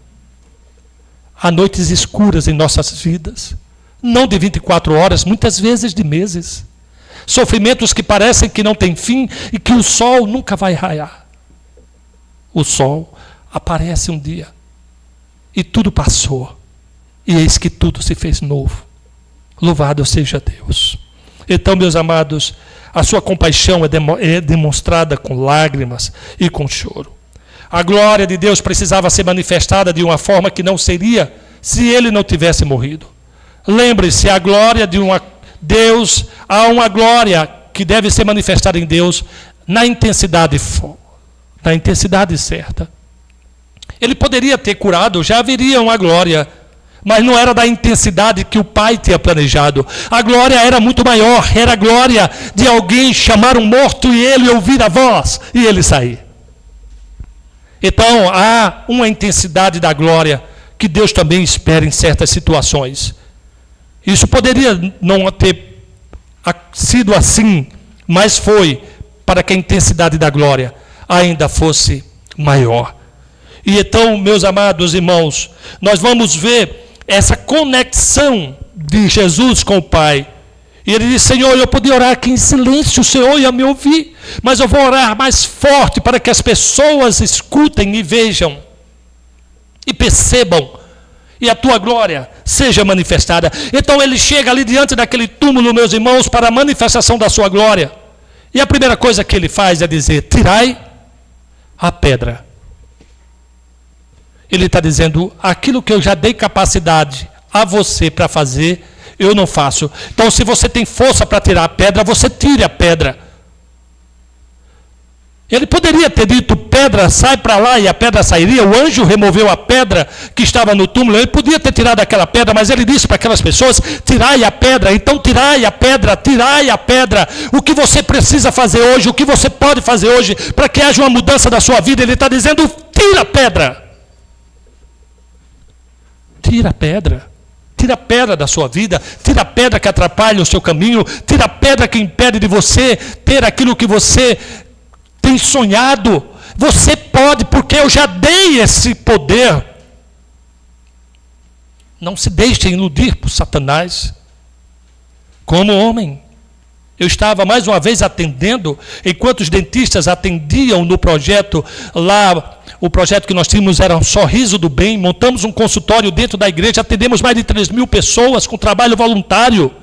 Há noites escuras em nossas vidas, não de 24 horas, muitas vezes de meses. Sofrimentos que parecem que não têm fim e que o sol nunca vai raiar. O sol aparece um dia e tudo passou, e eis que tudo se fez novo. Louvado seja Deus. Então, meus amados, a sua compaixão é demonstrada com lágrimas e com choro. A glória de Deus precisava ser manifestada de uma forma que não seria se ele não tivesse morrido. Lembre-se, a glória de Deus, há uma glória que deve ser manifestada em Deus na intensidade certa. Ele poderia ter curado, já haveria uma glória, mas não era da intensidade que o Pai tinha planejado. A glória era muito maior, era a glória de alguém chamar um morto e ele ouvir a voz e ele sair. Então, há uma intensidade da glória que Deus também espera em certas situações. Isso poderia não ter sido assim, mas foi para que a intensidade da glória ainda fosse maior. E então, meus amados irmãos, nós vamos ver essa conexão de Jesus com o Pai. E ele disse: Senhor, eu podia orar aqui em silêncio, o Senhor ia me ouvir, mas eu vou orar mais forte para que as pessoas escutem e vejam e percebam, e a tua glória seja manifestada. Então ele chega ali diante daquele túmulo, meus irmãos, para a manifestação da sua glória. E a primeira coisa que ele faz é dizer: tirai a pedra. Ele está dizendo: aquilo que eu já dei capacidade a você para fazer, eu não faço. Então, se você tem força para tirar a pedra, você tire a pedra. Ele poderia ter dito: pedra, sai para lá, e a pedra sairia. O anjo removeu a pedra que estava no túmulo. Ele podia ter tirado aquela pedra, mas ele disse para aquelas pessoas: tirai a pedra. Então, tirai a pedra, tirai a pedra. O que você precisa fazer hoje, o que você pode fazer hoje, para que haja uma mudança da sua vida, ele está dizendo: tira a pedra. Tira a pedra. Tira a pedra da sua vida, tira a pedra que atrapalha o seu caminho, tira a pedra que impede de você ter aquilo que você tem sonhado. Você pode, porque eu já dei esse poder. Não se deixe iludir por Satanás. Como homem, Eu estava mais uma vez atendendo, enquanto os dentistas atendiam no projeto lá, o projeto que nós tínhamos era um Sorriso do Bem, montamos um consultório dentro da igreja, atendemos mais de 3.000 pessoas com trabalho voluntário,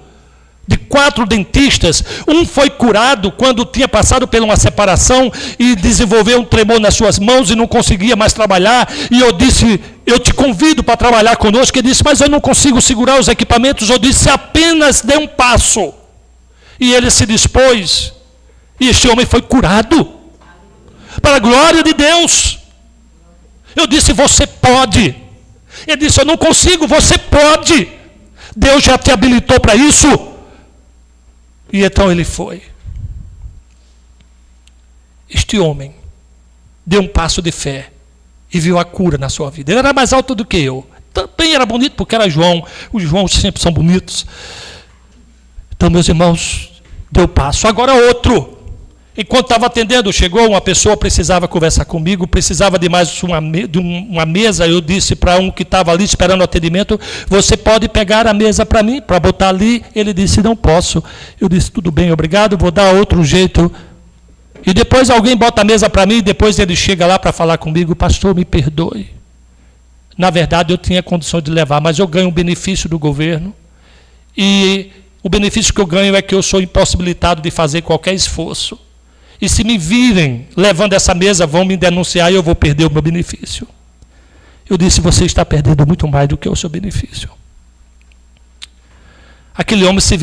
de 4 dentistas. Um foi curado quando tinha passado por uma separação e desenvolveu um tremor nas suas mãos e não conseguia mais trabalhar, e eu disse, eu te convido para trabalhar conosco. Ele disse, mas eu não consigo segurar os equipamentos. Eu disse, apenas dê um passo. E ele se dispôs, e este homem foi curado, para a glória de Deus. Eu disse, você pode. Ele disse, eu não consigo, você pode. Deus já te habilitou para isso. E então ele foi. Este homem deu um passo de fé e viu a cura na sua vida. Ele era mais alto do que eu. Também era bonito porque era João. Os Joãos sempre são bonitos. Então, meus irmãos, deu passo. Agora outro. Enquanto estava atendendo, chegou uma pessoa, precisava conversar comigo, precisava de mais uma mesa. Eu disse para um que estava ali esperando o atendimento, você pode pegar a mesa para mim, para botar ali? Ele disse, não posso. Eu disse, tudo bem, obrigado, vou dar outro jeito. E depois alguém bota a mesa para mim, e depois ele chega lá para falar comigo, pastor, me perdoe. Na verdade, eu tinha condição de levar, mas eu ganho um benefício do governo, e o benefício que eu ganho é que eu sou impossibilitado de fazer qualquer esforço. E se me virem levando essa mesa, vão me denunciar e eu vou perder o meu benefício. Eu disse, você está perdendo muito mais do que o seu benefício. Aquele homem se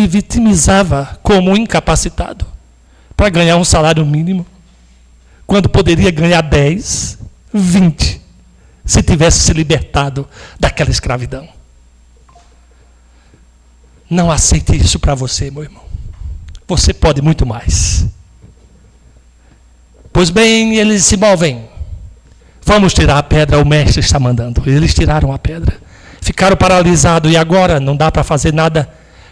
vitimizava como um incapacitado para ganhar um salário mínimo, quando poderia ganhar 10, 20, se tivesse se libertado daquela escravidão. Não aceite isso para você, meu irmão. Você pode muito mais. Pois bem, eles se movem. Vamos tirar a pedra, o mestre está mandando. Eles tiraram a pedra. Ficaram paralisados. E agora não dá para fazer nada.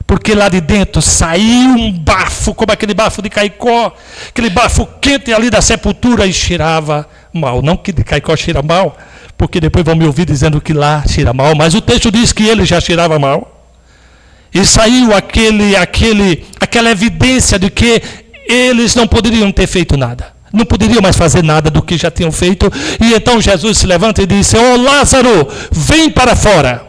Porque lá de dentro saiu um bafo, como aquele bafo de Caicó. Aquele bafo quente ali da sepultura e cheirava mal. Não que de Caicó cheira mal, porque depois vão me ouvir dizendo que lá cheira mal. Mas o texto diz que ele já cheirava mal. E saiu aquela evidência de que eles não poderiam ter feito nada. Não poderiam mais fazer nada do que já tinham feito. E então Jesus se levanta e diz, ô Lázaro, vem para fora.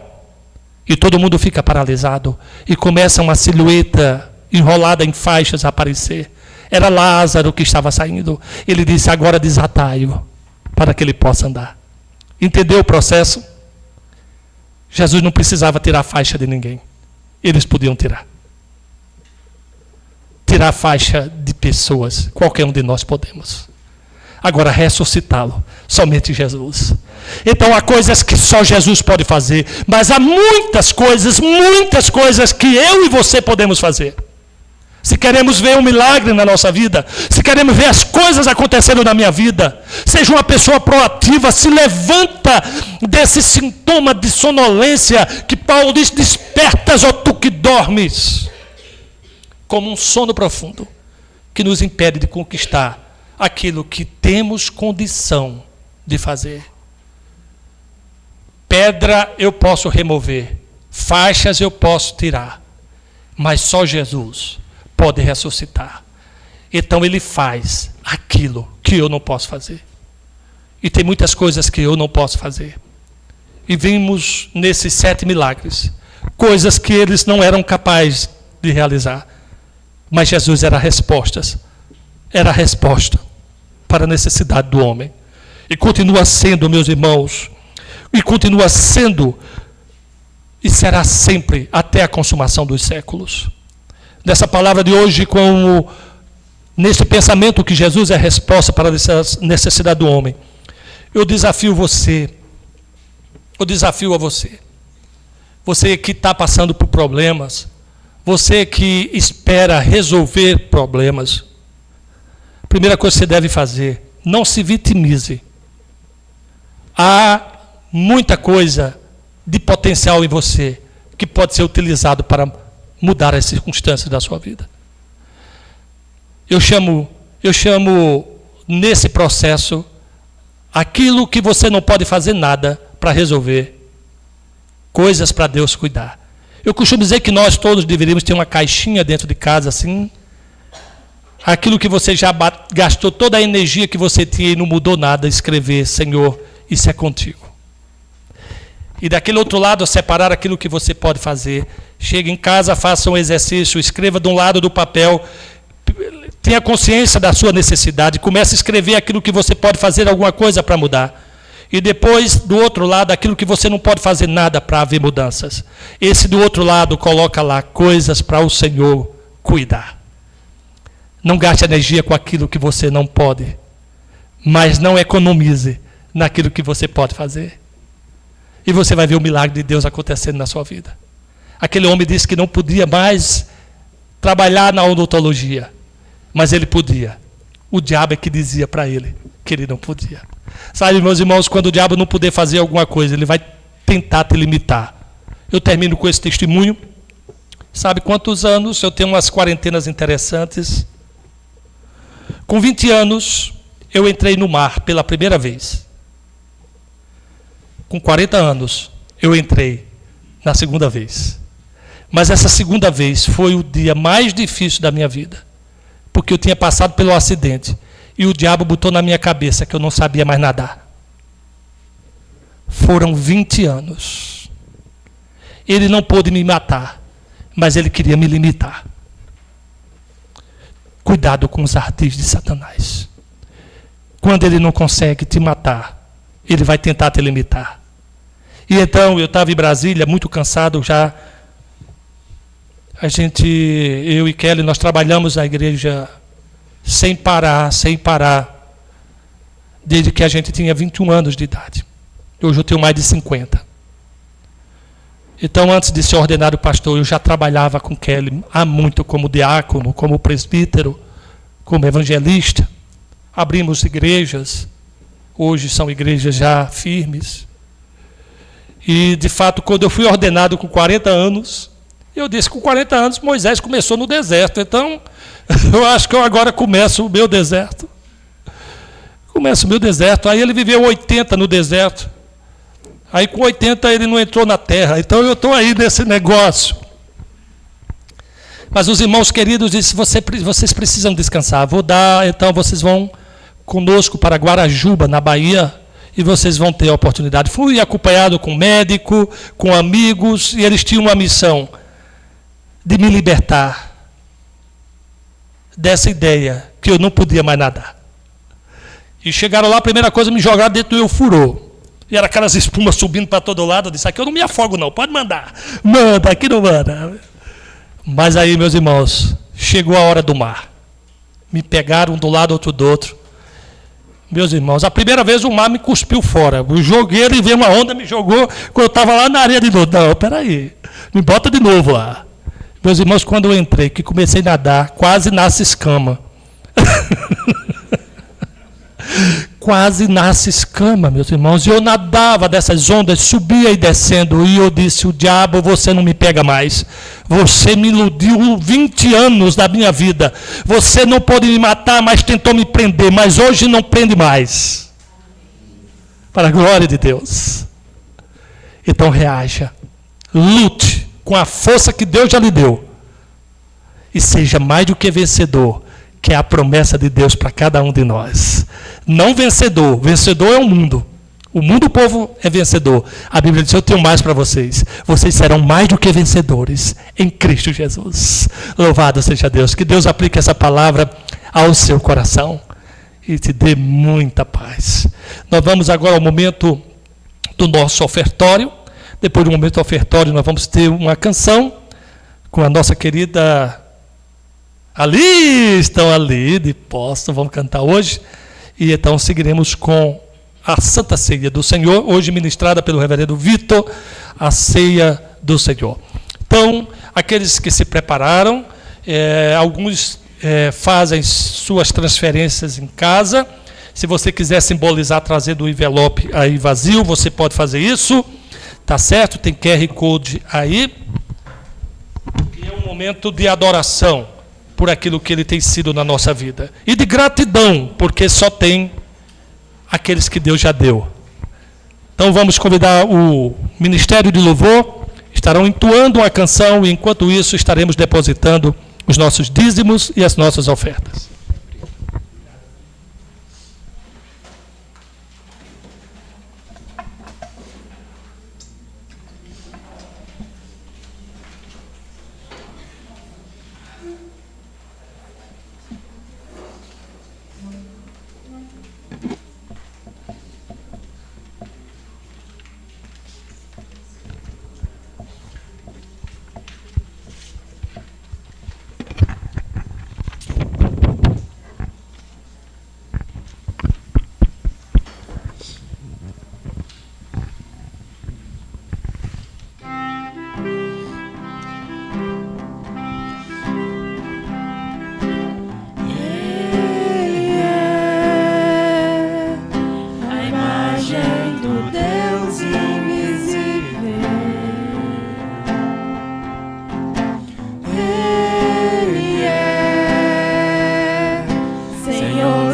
E todo mundo fica paralisado. E começa uma silhueta enrolada em faixas a aparecer. Era Lázaro que estava saindo. Ele disse, agora desatai-o, para que ele possa andar. Entendeu o processo? Jesus não precisava tirar a faixa de ninguém. Eles podiam tirar. Tirar a faixa de pessoas, qualquer um de nós podemos. Agora, ressuscitá-lo, somente Jesus. Então, há coisas que só Jesus pode fazer, mas há muitas coisas que eu e você podemos fazer. Se queremos ver um milagre na nossa vida, se queremos ver as coisas acontecendo na minha vida, seja uma pessoa proativa, se levanta desse sintoma de sonolência que Paulo diz, despertas, ó tu que dormes, como um sono profundo, que nos impede de conquistar aquilo que temos condição de fazer. Pedra eu posso remover, faixas eu posso tirar, mas só Jesus pode ressuscitar. Então ele faz aquilo que eu não posso fazer. E tem muitas coisas que eu não posso fazer. E vimos nesses 7 milagres, coisas que eles não eram capazes de realizar. Mas Jesus era a resposta para a necessidade do homem. E continua sendo, meus irmãos, e continua sendo, e será sempre até a consumação dos séculos. Nessa palavra de hoje, como nesse pensamento que Jesus é a resposta para a necessidade do homem, eu desafio a você, você que está passando por problemas, você que espera resolver problemas, a primeira coisa que você deve fazer, não se vitimize. Há muita coisa de potencial em você que pode ser utilizado para mudar as circunstâncias da sua vida. Eu chamo nesse processo aquilo que você não pode fazer nada para resolver, coisas para Deus cuidar. Eu costumo dizer que nós todos deveríamos ter uma caixinha dentro de casa, assim. Aquilo que você já gastou, toda a energia que você tinha e não mudou nada, escrever, Senhor, isso é contigo. E daquele outro lado, separar aquilo que você pode fazer. Chega em casa, faça um exercício, escreva de um lado do papel, tenha consciência da sua necessidade, comece a escrever aquilo que você pode fazer alguma coisa para mudar. E depois, do outro lado, aquilo que você não pode fazer nada para haver mudanças. Esse do outro lado, coloca lá coisas para o Senhor cuidar. Não gaste energia com aquilo que você não pode, mas não economize naquilo que você pode fazer. E você vai ver o milagre de Deus acontecendo na sua vida. Aquele homem disse que não podia mais trabalhar na odontologia, mas ele podia. O diabo é que dizia para ele que ele não podia. Sabe, meus irmãos, quando o diabo não puder fazer alguma coisa, ele vai tentar te limitar. Eu termino com esse testemunho. Sabe quantos anos? Eu tenho umas quarentenas interessantes. Com 20 anos, eu entrei no mar pela primeira vez. Com 40 anos, eu entrei na segunda vez. Mas essa segunda vez foi o dia mais difícil da minha vida. Porque eu tinha passado pelo acidente. E o diabo botou na minha cabeça que eu não sabia mais nadar. Foram 20 anos. Ele não pôde me matar, mas ele queria me limitar. Cuidado com os ardis de Satanás. Quando ele não consegue te matar, ele vai tentar te limitar. E então, eu estava em Brasília, muito cansado já. Eu e Kelly, nós trabalhamos na igreja sem parar, desde que a gente tinha 21 anos de idade. Hoje eu tenho mais de 50. Então, antes de ser ordenado pastor, eu já trabalhava com Kelly há muito como diácono, como presbítero, como evangelista. Abrimos igrejas, hoje são igrejas já firmes. E, de fato, quando eu fui ordenado com 40 anos, eu disse que com 40 anos Moisés começou no deserto. Então, eu acho que eu agora começo o meu deserto. Começo o meu deserto. Aí ele viveu 80 no deserto. Aí com 80 ele não entrou na terra. Então eu estou aí nesse negócio. Mas os irmãos queridos disseram, vocês precisam descansar. Vou dar, então vocês vão conosco para Guarajuba, na Bahia, e vocês vão ter a oportunidade. Fui acompanhado com médico, com amigos, e eles tinham uma missão de me libertar dessa ideia que eu não podia mais nadar. E chegaram lá, a primeira coisa, me jogaram dentro do furô. E era aquelas espumas subindo para todo lado. Eu disse, aqui eu não me afogo não, pode mandar. Manda, aqui não manda. Mas aí, meus irmãos, chegou a hora do mar. Me pegaram um do lado, outro do outro. Meus irmãos, a primeira vez o mar me cuspiu fora. Eu joguei, ele veio uma onda, me jogou, quando eu estava lá na areia de novo. Não, peraí, me bota de novo lá. Meus irmãos, quando eu entrei, que comecei a nadar, quase nasce escama. Quase nasce escama, meus irmãos. E eu nadava dessas ondas, subia e descendo. E eu disse, o diabo, você não me pega mais. Você me iludiu 20 anos da minha vida. Você não pode me matar, mas tentou me prender. Mas hoje não prende mais. Para a glória de Deus. Então reaja. Lute com a força que Deus já lhe deu. E seja mais do que vencedor, que é a promessa de Deus para cada um de nós. Não vencedor. Vencedor é o mundo. O mundo, o povo, é vencedor. A Bíblia diz, eu tenho mais para vocês. Vocês serão mais do que vencedores em Cristo Jesus. Louvado seja Deus. Que Deus aplique essa palavra ao seu coração e te dê muita paz. Nós vamos agora ao momento do nosso ofertório. Depois do momento do ofertório, nós vamos ter uma canção com a nossa querida... Ali, estão ali, de posto, vamos cantar hoje. E então seguiremos com a Santa Ceia do Senhor, hoje ministrada pelo reverendo Vitor, a Ceia do Senhor. Então, aqueles que se prepararam, alguns fazem suas transferências em casa. Se você quiser simbolizar trazendo o envelope aí vazio, você pode fazer isso, tá certo? Tem QR Code aí. E é um momento de adoração por aquilo que ele tem sido na nossa vida. E de gratidão, porque só tem aqueles que Deus já deu. Então vamos convidar o Ministério de Louvor. estarão entoando uma canção e, enquanto isso, estaremos depositando os nossos dízimos e as nossas ofertas.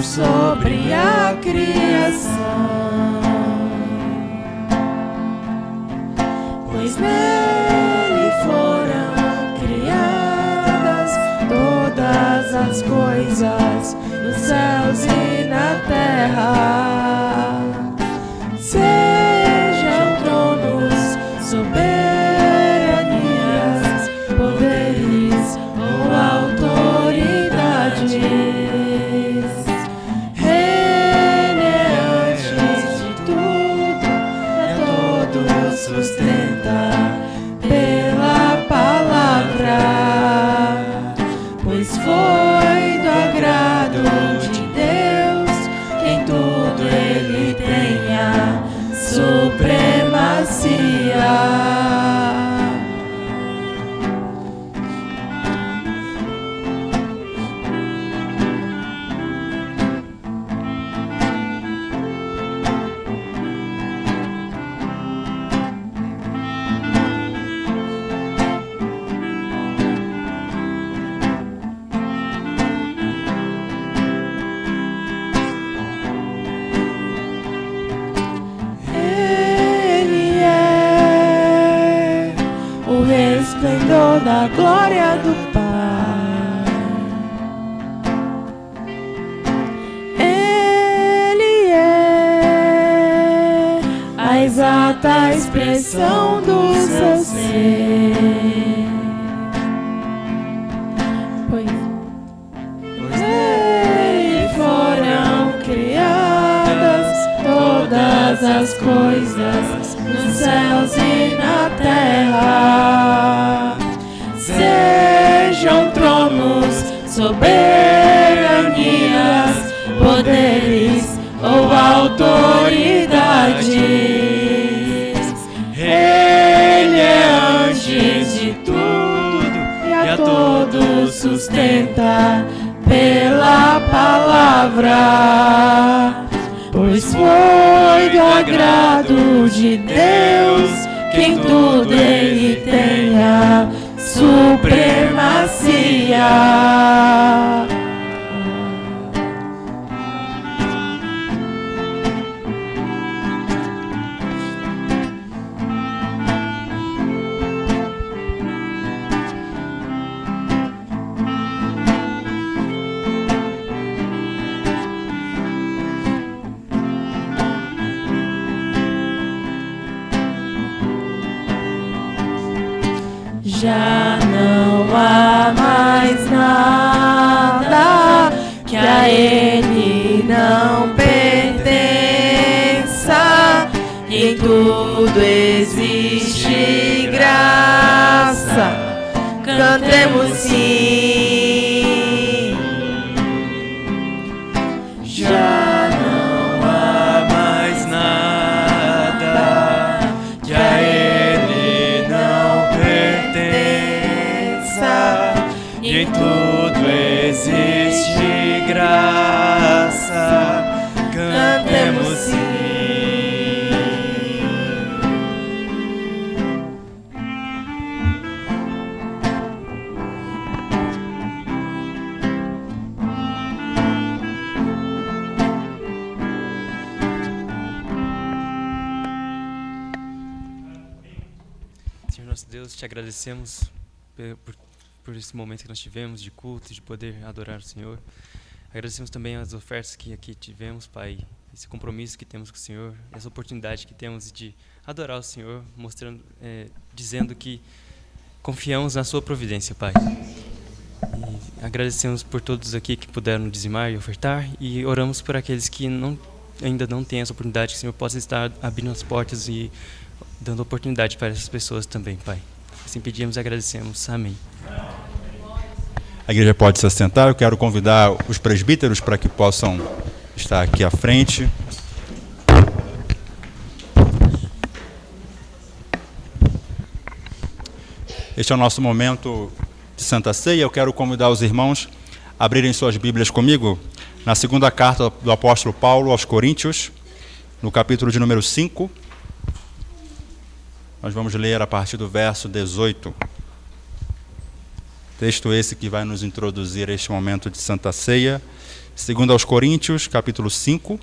Sobre a criação, pois nele foram criadas todas as coisas nos céus e na terra, sejam tronos, soberanias, poderes ou autoridades. Sustenta pela palavra, pois foi do agrado de Deus que em tudo ele tenha supremacia. Esplendor da glória do Pai, Ele é a exata expressão do seu ser, pois nele foram criadas todas as coisas nos céus e na terra, sejam tronos, soberanias, poderes ou autoridades. Ele é antes de tudo e a todos sustenta pela palavra, pois foi do agrado de Deus que em tudo ele tenha supremacia. Já não há mais nada que a ele não pertença, em tudo existe graça, cantemos sim. Já não há mais nada que a ele não pertença, e em tudo existe graça, cantemos sim. Senhor, nós Deus, te agradecemos por esse momento que nós tivemos de culto, de poder adorar o Senhor. Agradecemos também as ofertas que aqui tivemos, Pai, esse compromisso que temos com o Senhor, essa oportunidade que temos de adorar o Senhor, mostrando, dizendo que confiamos na sua providência, Pai. E agradecemos por todos aqui que puderam dizimar e ofertar, e oramos por aqueles que ainda não têm essa oportunidade, que o Senhor possa estar abrindo as portas e dando oportunidade para essas pessoas também, Pai. Assim pedimos e agradecemos. Amém. A igreja pode se assentar. Eu quero convidar os presbíteros para que possam estar aqui à frente. Este é o nosso momento de Santa Ceia. Eu quero convidar os irmãos a abrirem suas Bíblias comigo na segunda carta do apóstolo Paulo aos Coríntios, no capítulo de número 5. Nós vamos ler a partir do verso 18. Texto esse que vai nos introduzir a este momento de Santa Ceia. 2 aos Coríntios, capítulo 5,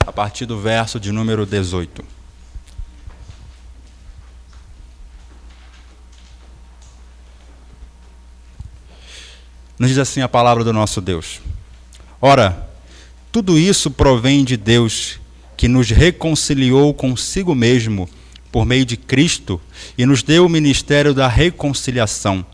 a partir do verso de número 18. Nos diz assim a palavra do nosso Deus. Ora, tudo isso provém de Deus, que nos reconciliou consigo mesmo por meio de Cristo e nos deu o ministério da reconciliação,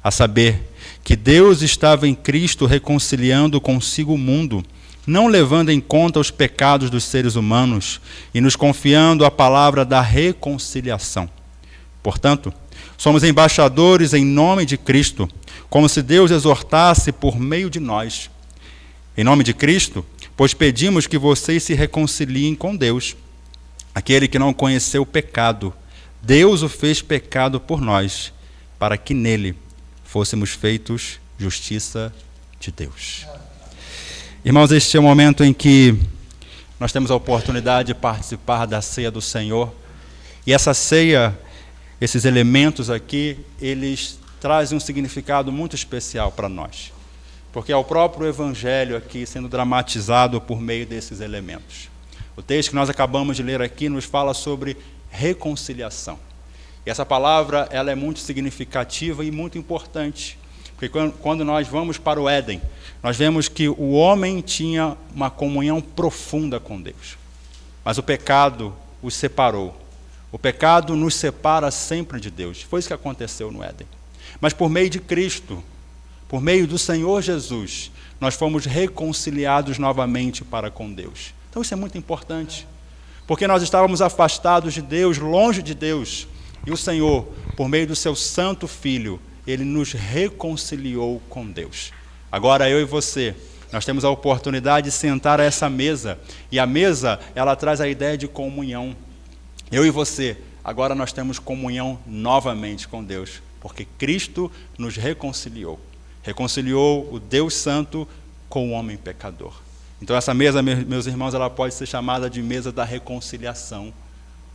a saber, que Deus estava em Cristo reconciliando consigo o mundo, não levando em conta os pecados dos seres humanos e nos confiando a palavra da reconciliação. Portanto, somos embaixadores em nome de Cristo, como se Deus exortasse por meio de nós. Em nome de Cristo, pois pedimos que vocês se reconciliem com Deus. Aquele que não conheceu o pecado, Deus o fez pecado por nós, para que nele fôssemos feitos justiça de Deus. Irmãos, este é o momento em que nós temos a oportunidade de participar da ceia do Senhor. E essa ceia, esses elementos aqui, eles trazem um significado muito especial para nós. Porque é o próprio Evangelho aqui sendo dramatizado por meio desses elementos. O texto que nós acabamos de ler aqui nos fala sobre reconciliação. E essa palavra ela é muito significativa e muito importante. Porque quando nós vamos para o Éden, nós vemos que o homem tinha uma comunhão profunda com Deus. Mas o pecado os separou. O pecado nos separa sempre de Deus. Foi isso que aconteceu no Éden. Mas por meio de Cristo, por meio do Senhor Jesus, nós fomos reconciliados novamente para com Deus. Então isso é muito importante, porque nós estávamos afastados de Deus, longe de Deus, e o Senhor, por meio do seu Santo Filho, Ele nos reconciliou com Deus. Agora eu e você, nós temos a oportunidade de sentar a essa mesa, e a mesa, ela traz a ideia de comunhão. Eu e você, agora nós temos comunhão novamente com Deus, porque Cristo nos reconciliou. Reconciliou o Deus Santo com o homem pecador. Então essa mesa, meus irmãos, ela pode ser chamada de mesa da reconciliação.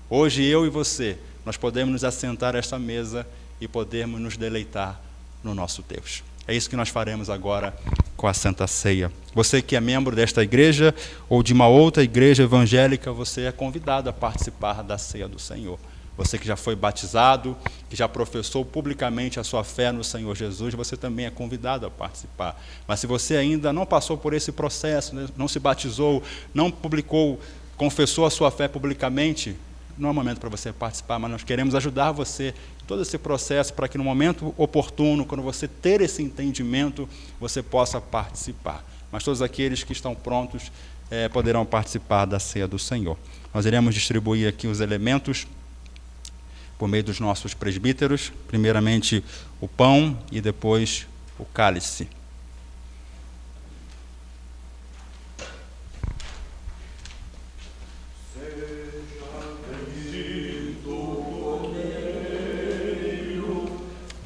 Hoje eu e você, nós podemos nos assentar a esta mesa e podemos nos deleitar no nosso Deus. É isso que nós faremos agora com a Santa Ceia. Você que é membro desta igreja ou de uma outra igreja evangélica, você é convidado a participar da Ceia do Senhor. Você que já foi batizado, que já professou publicamente a sua fé no Senhor Jesus, você também é convidado a participar. Mas se você ainda não passou por esse processo, não se batizou, não publicou, confessou a sua fé publicamente, não é momento para você participar, mas nós queremos ajudar você em todo esse processo para que no momento oportuno, quando você ter esse entendimento, você possa participar. Mas todos aqueles que estão prontos poderão participar da ceia do Senhor. Nós iremos distribuir aqui os elementos por meio dos nossos presbíteros, primeiramente o pão e depois o cálice.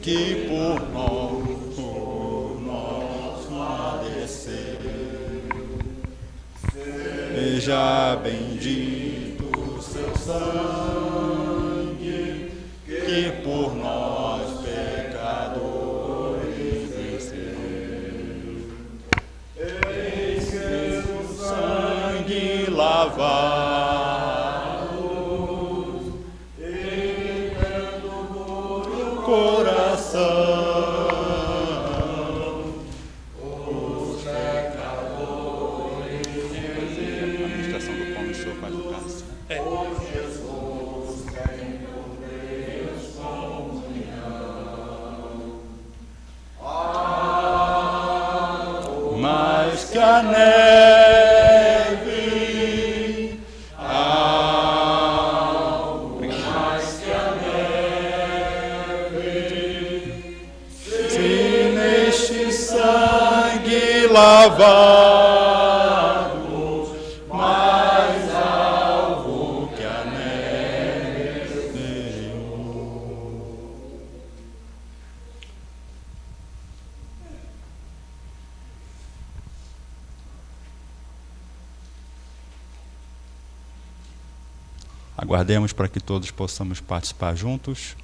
Que por nós padeceu, seja bendito o seu sangue, que por nós pecadores venceu. Eis que o sangue lavado, e Mais que a neve, mais que a neve, se neste sangue lavado, mais alvo que a neve. Aguardemos para que todos possamos participar juntos.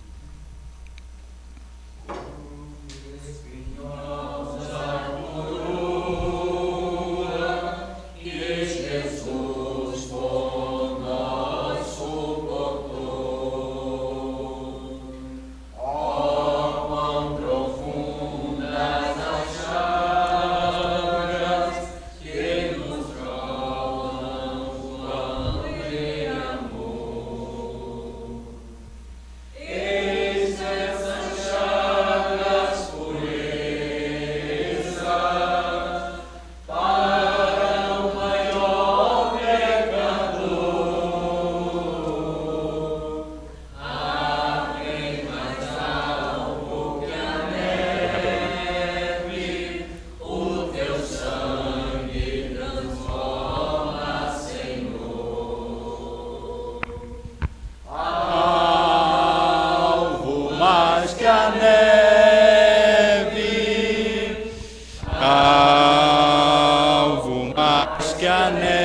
Mais que a neve, alvo mais que a neve,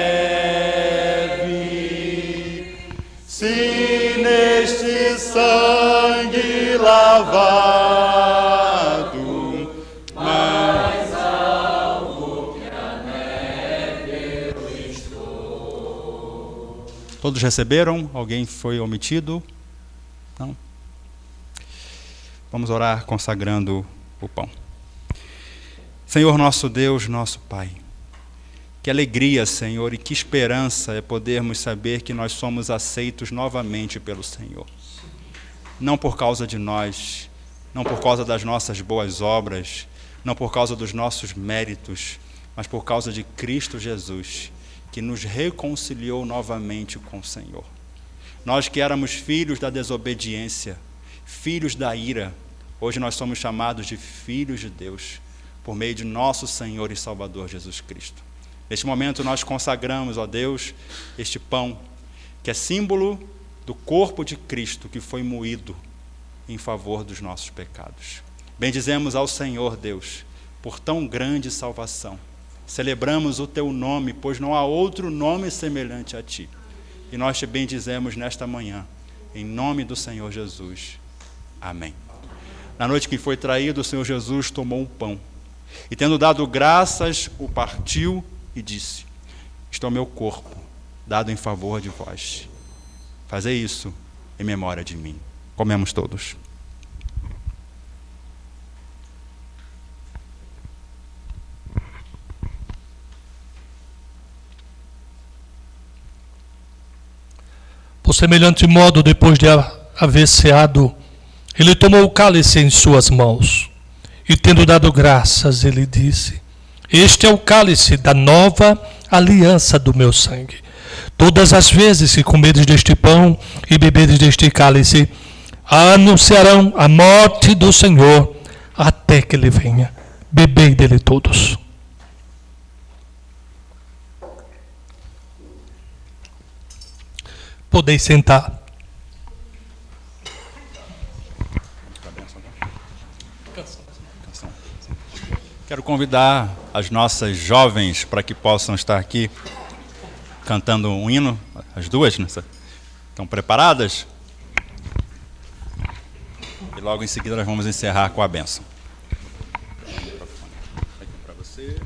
se neste sangue lavado, mais alvo que a neve eu estou. Todos receberam? Alguém foi omitido? Não? Vamos orar consagrando o pão. Senhor nosso Deus, nosso Pai, que alegria, Senhor, e que esperança é podermos saber que nós somos aceitos novamente pelo Senhor. Não por causa de nós, não por causa das nossas boas obras, não por causa dos nossos méritos, mas por causa de Cristo Jesus, que nos reconciliou novamente com o Senhor. Nós que éramos filhos da desobediência, filhos da ira, hoje nós somos chamados de filhos de Deus, por meio de nosso Senhor e Salvador Jesus Cristo. Neste momento nós consagramos, ó Deus, este pão, que é símbolo do corpo de Cristo, que foi moído em favor dos nossos pecados. Bendizemos ao Senhor, Deus, por tão grande salvação. Celebramos o teu nome, pois não há outro nome semelhante a ti. E nós te bendizemos nesta manhã, em nome do Senhor Jesus. Amém. Na noite que foi traído, o Senhor Jesus tomou um pão e, tendo dado graças, o partiu e disse: isto é o meu corpo, dado em favor de vós. Fazei isso em memória de mim. Comemos todos. Por semelhante modo, depois de haver ceado, ele tomou o cálice em suas mãos, e tendo dado graças, ele disse: este é o cálice da nova aliança do meu sangue. Todas as vezes que comeres deste pão e beberes deste cálice, anunciarão a morte do Senhor, até que ele venha. Bebei dele todos. Podeis sentar. Quero convidar as nossas jovens para que possam estar aqui cantando um hino, as duas, né? Estão preparadas? E logo em seguida nós vamos encerrar com a bênção. Aqui para você.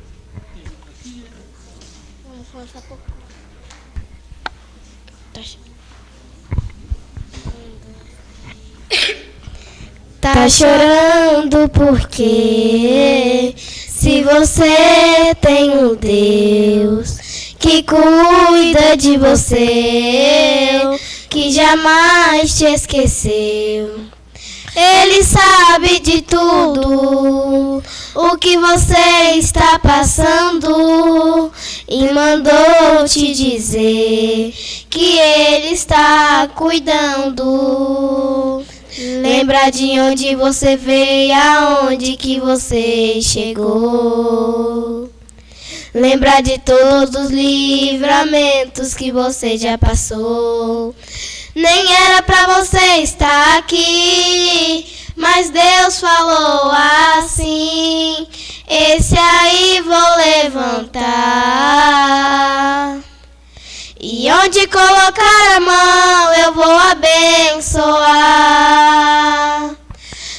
Tá chorando porque se você tem um Deus que cuida de você, que jamais te esqueceu. Ele sabe de tudo o que você está passando e mandou te dizer que Ele está cuidando. Lembra de onde você veio, aonde que você chegou. Lembra de todos os livramentos que você já passou. Nem era pra você estar aqui, mas Deus falou assim: esse aí vou levantar. E onde colocar a mão eu vou abençoar.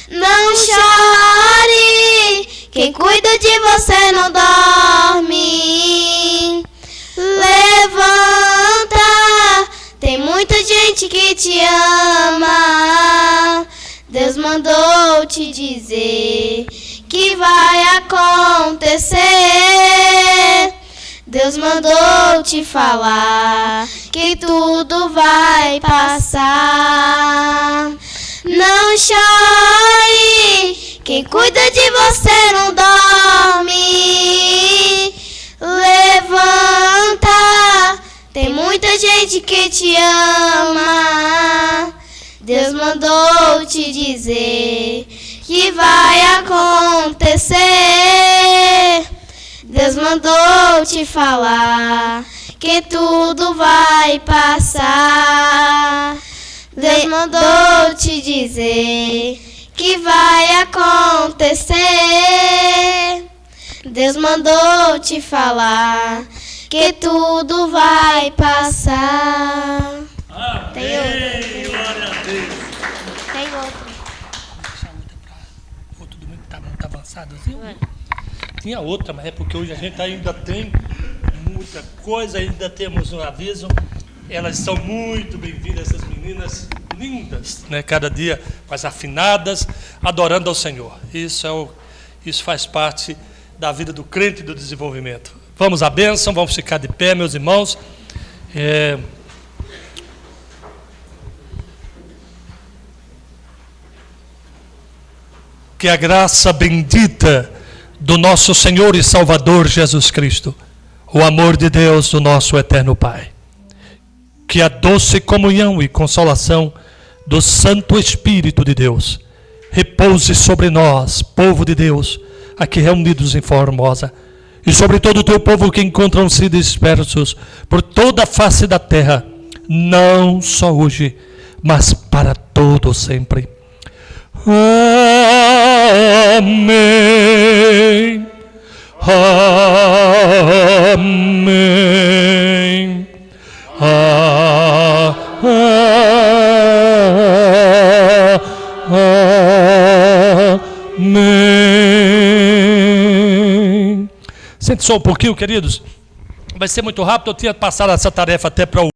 Não chore, quem cuida de você não dorme. Levanta, tem muita gente que te ama. Deus mandou te dizer que vai acontecer. Deus mandou te falar que tudo vai passar. Não chore, quem cuida de você não dorme. Levanta, tem muita gente que te ama. Deus mandou te dizer que vai acontecer. Deus mandou te falar que tudo vai passar. Deus mandou te dizer que vai acontecer. Deus mandou te falar que tudo vai passar. Tem outra. Glória a Deus. Tem outra. Deixa a outra para outro domingo que está muito avançado. Assim. Tinha outra, mas é porque hoje a gente ainda tem muita coisa, ainda temos um aviso. Elas são muito bem-vindas, essas meninas lindas, né? Cada dia mais afinadas, adorando ao Senhor. Isso faz parte da vida do crente e do desenvolvimento. Vamos à bênção, vamos ficar de pé, meus irmãos. Que a graça bendita do nosso Senhor e Salvador Jesus Cristo, o amor de Deus, o nosso eterno Pai, que a doce comunhão e consolação do Santo Espírito de Deus repouse sobre nós, povo de Deus, aqui reunidos em Formosa, e sobre todo o teu povo que encontram-se dispersos por toda a face da terra, não só hoje, mas para todo sempre. Amém. Amém. Amém. Sente só um pouquinho, queridos. Vai ser muito rápido. Eu tinha passado essa tarefa até para o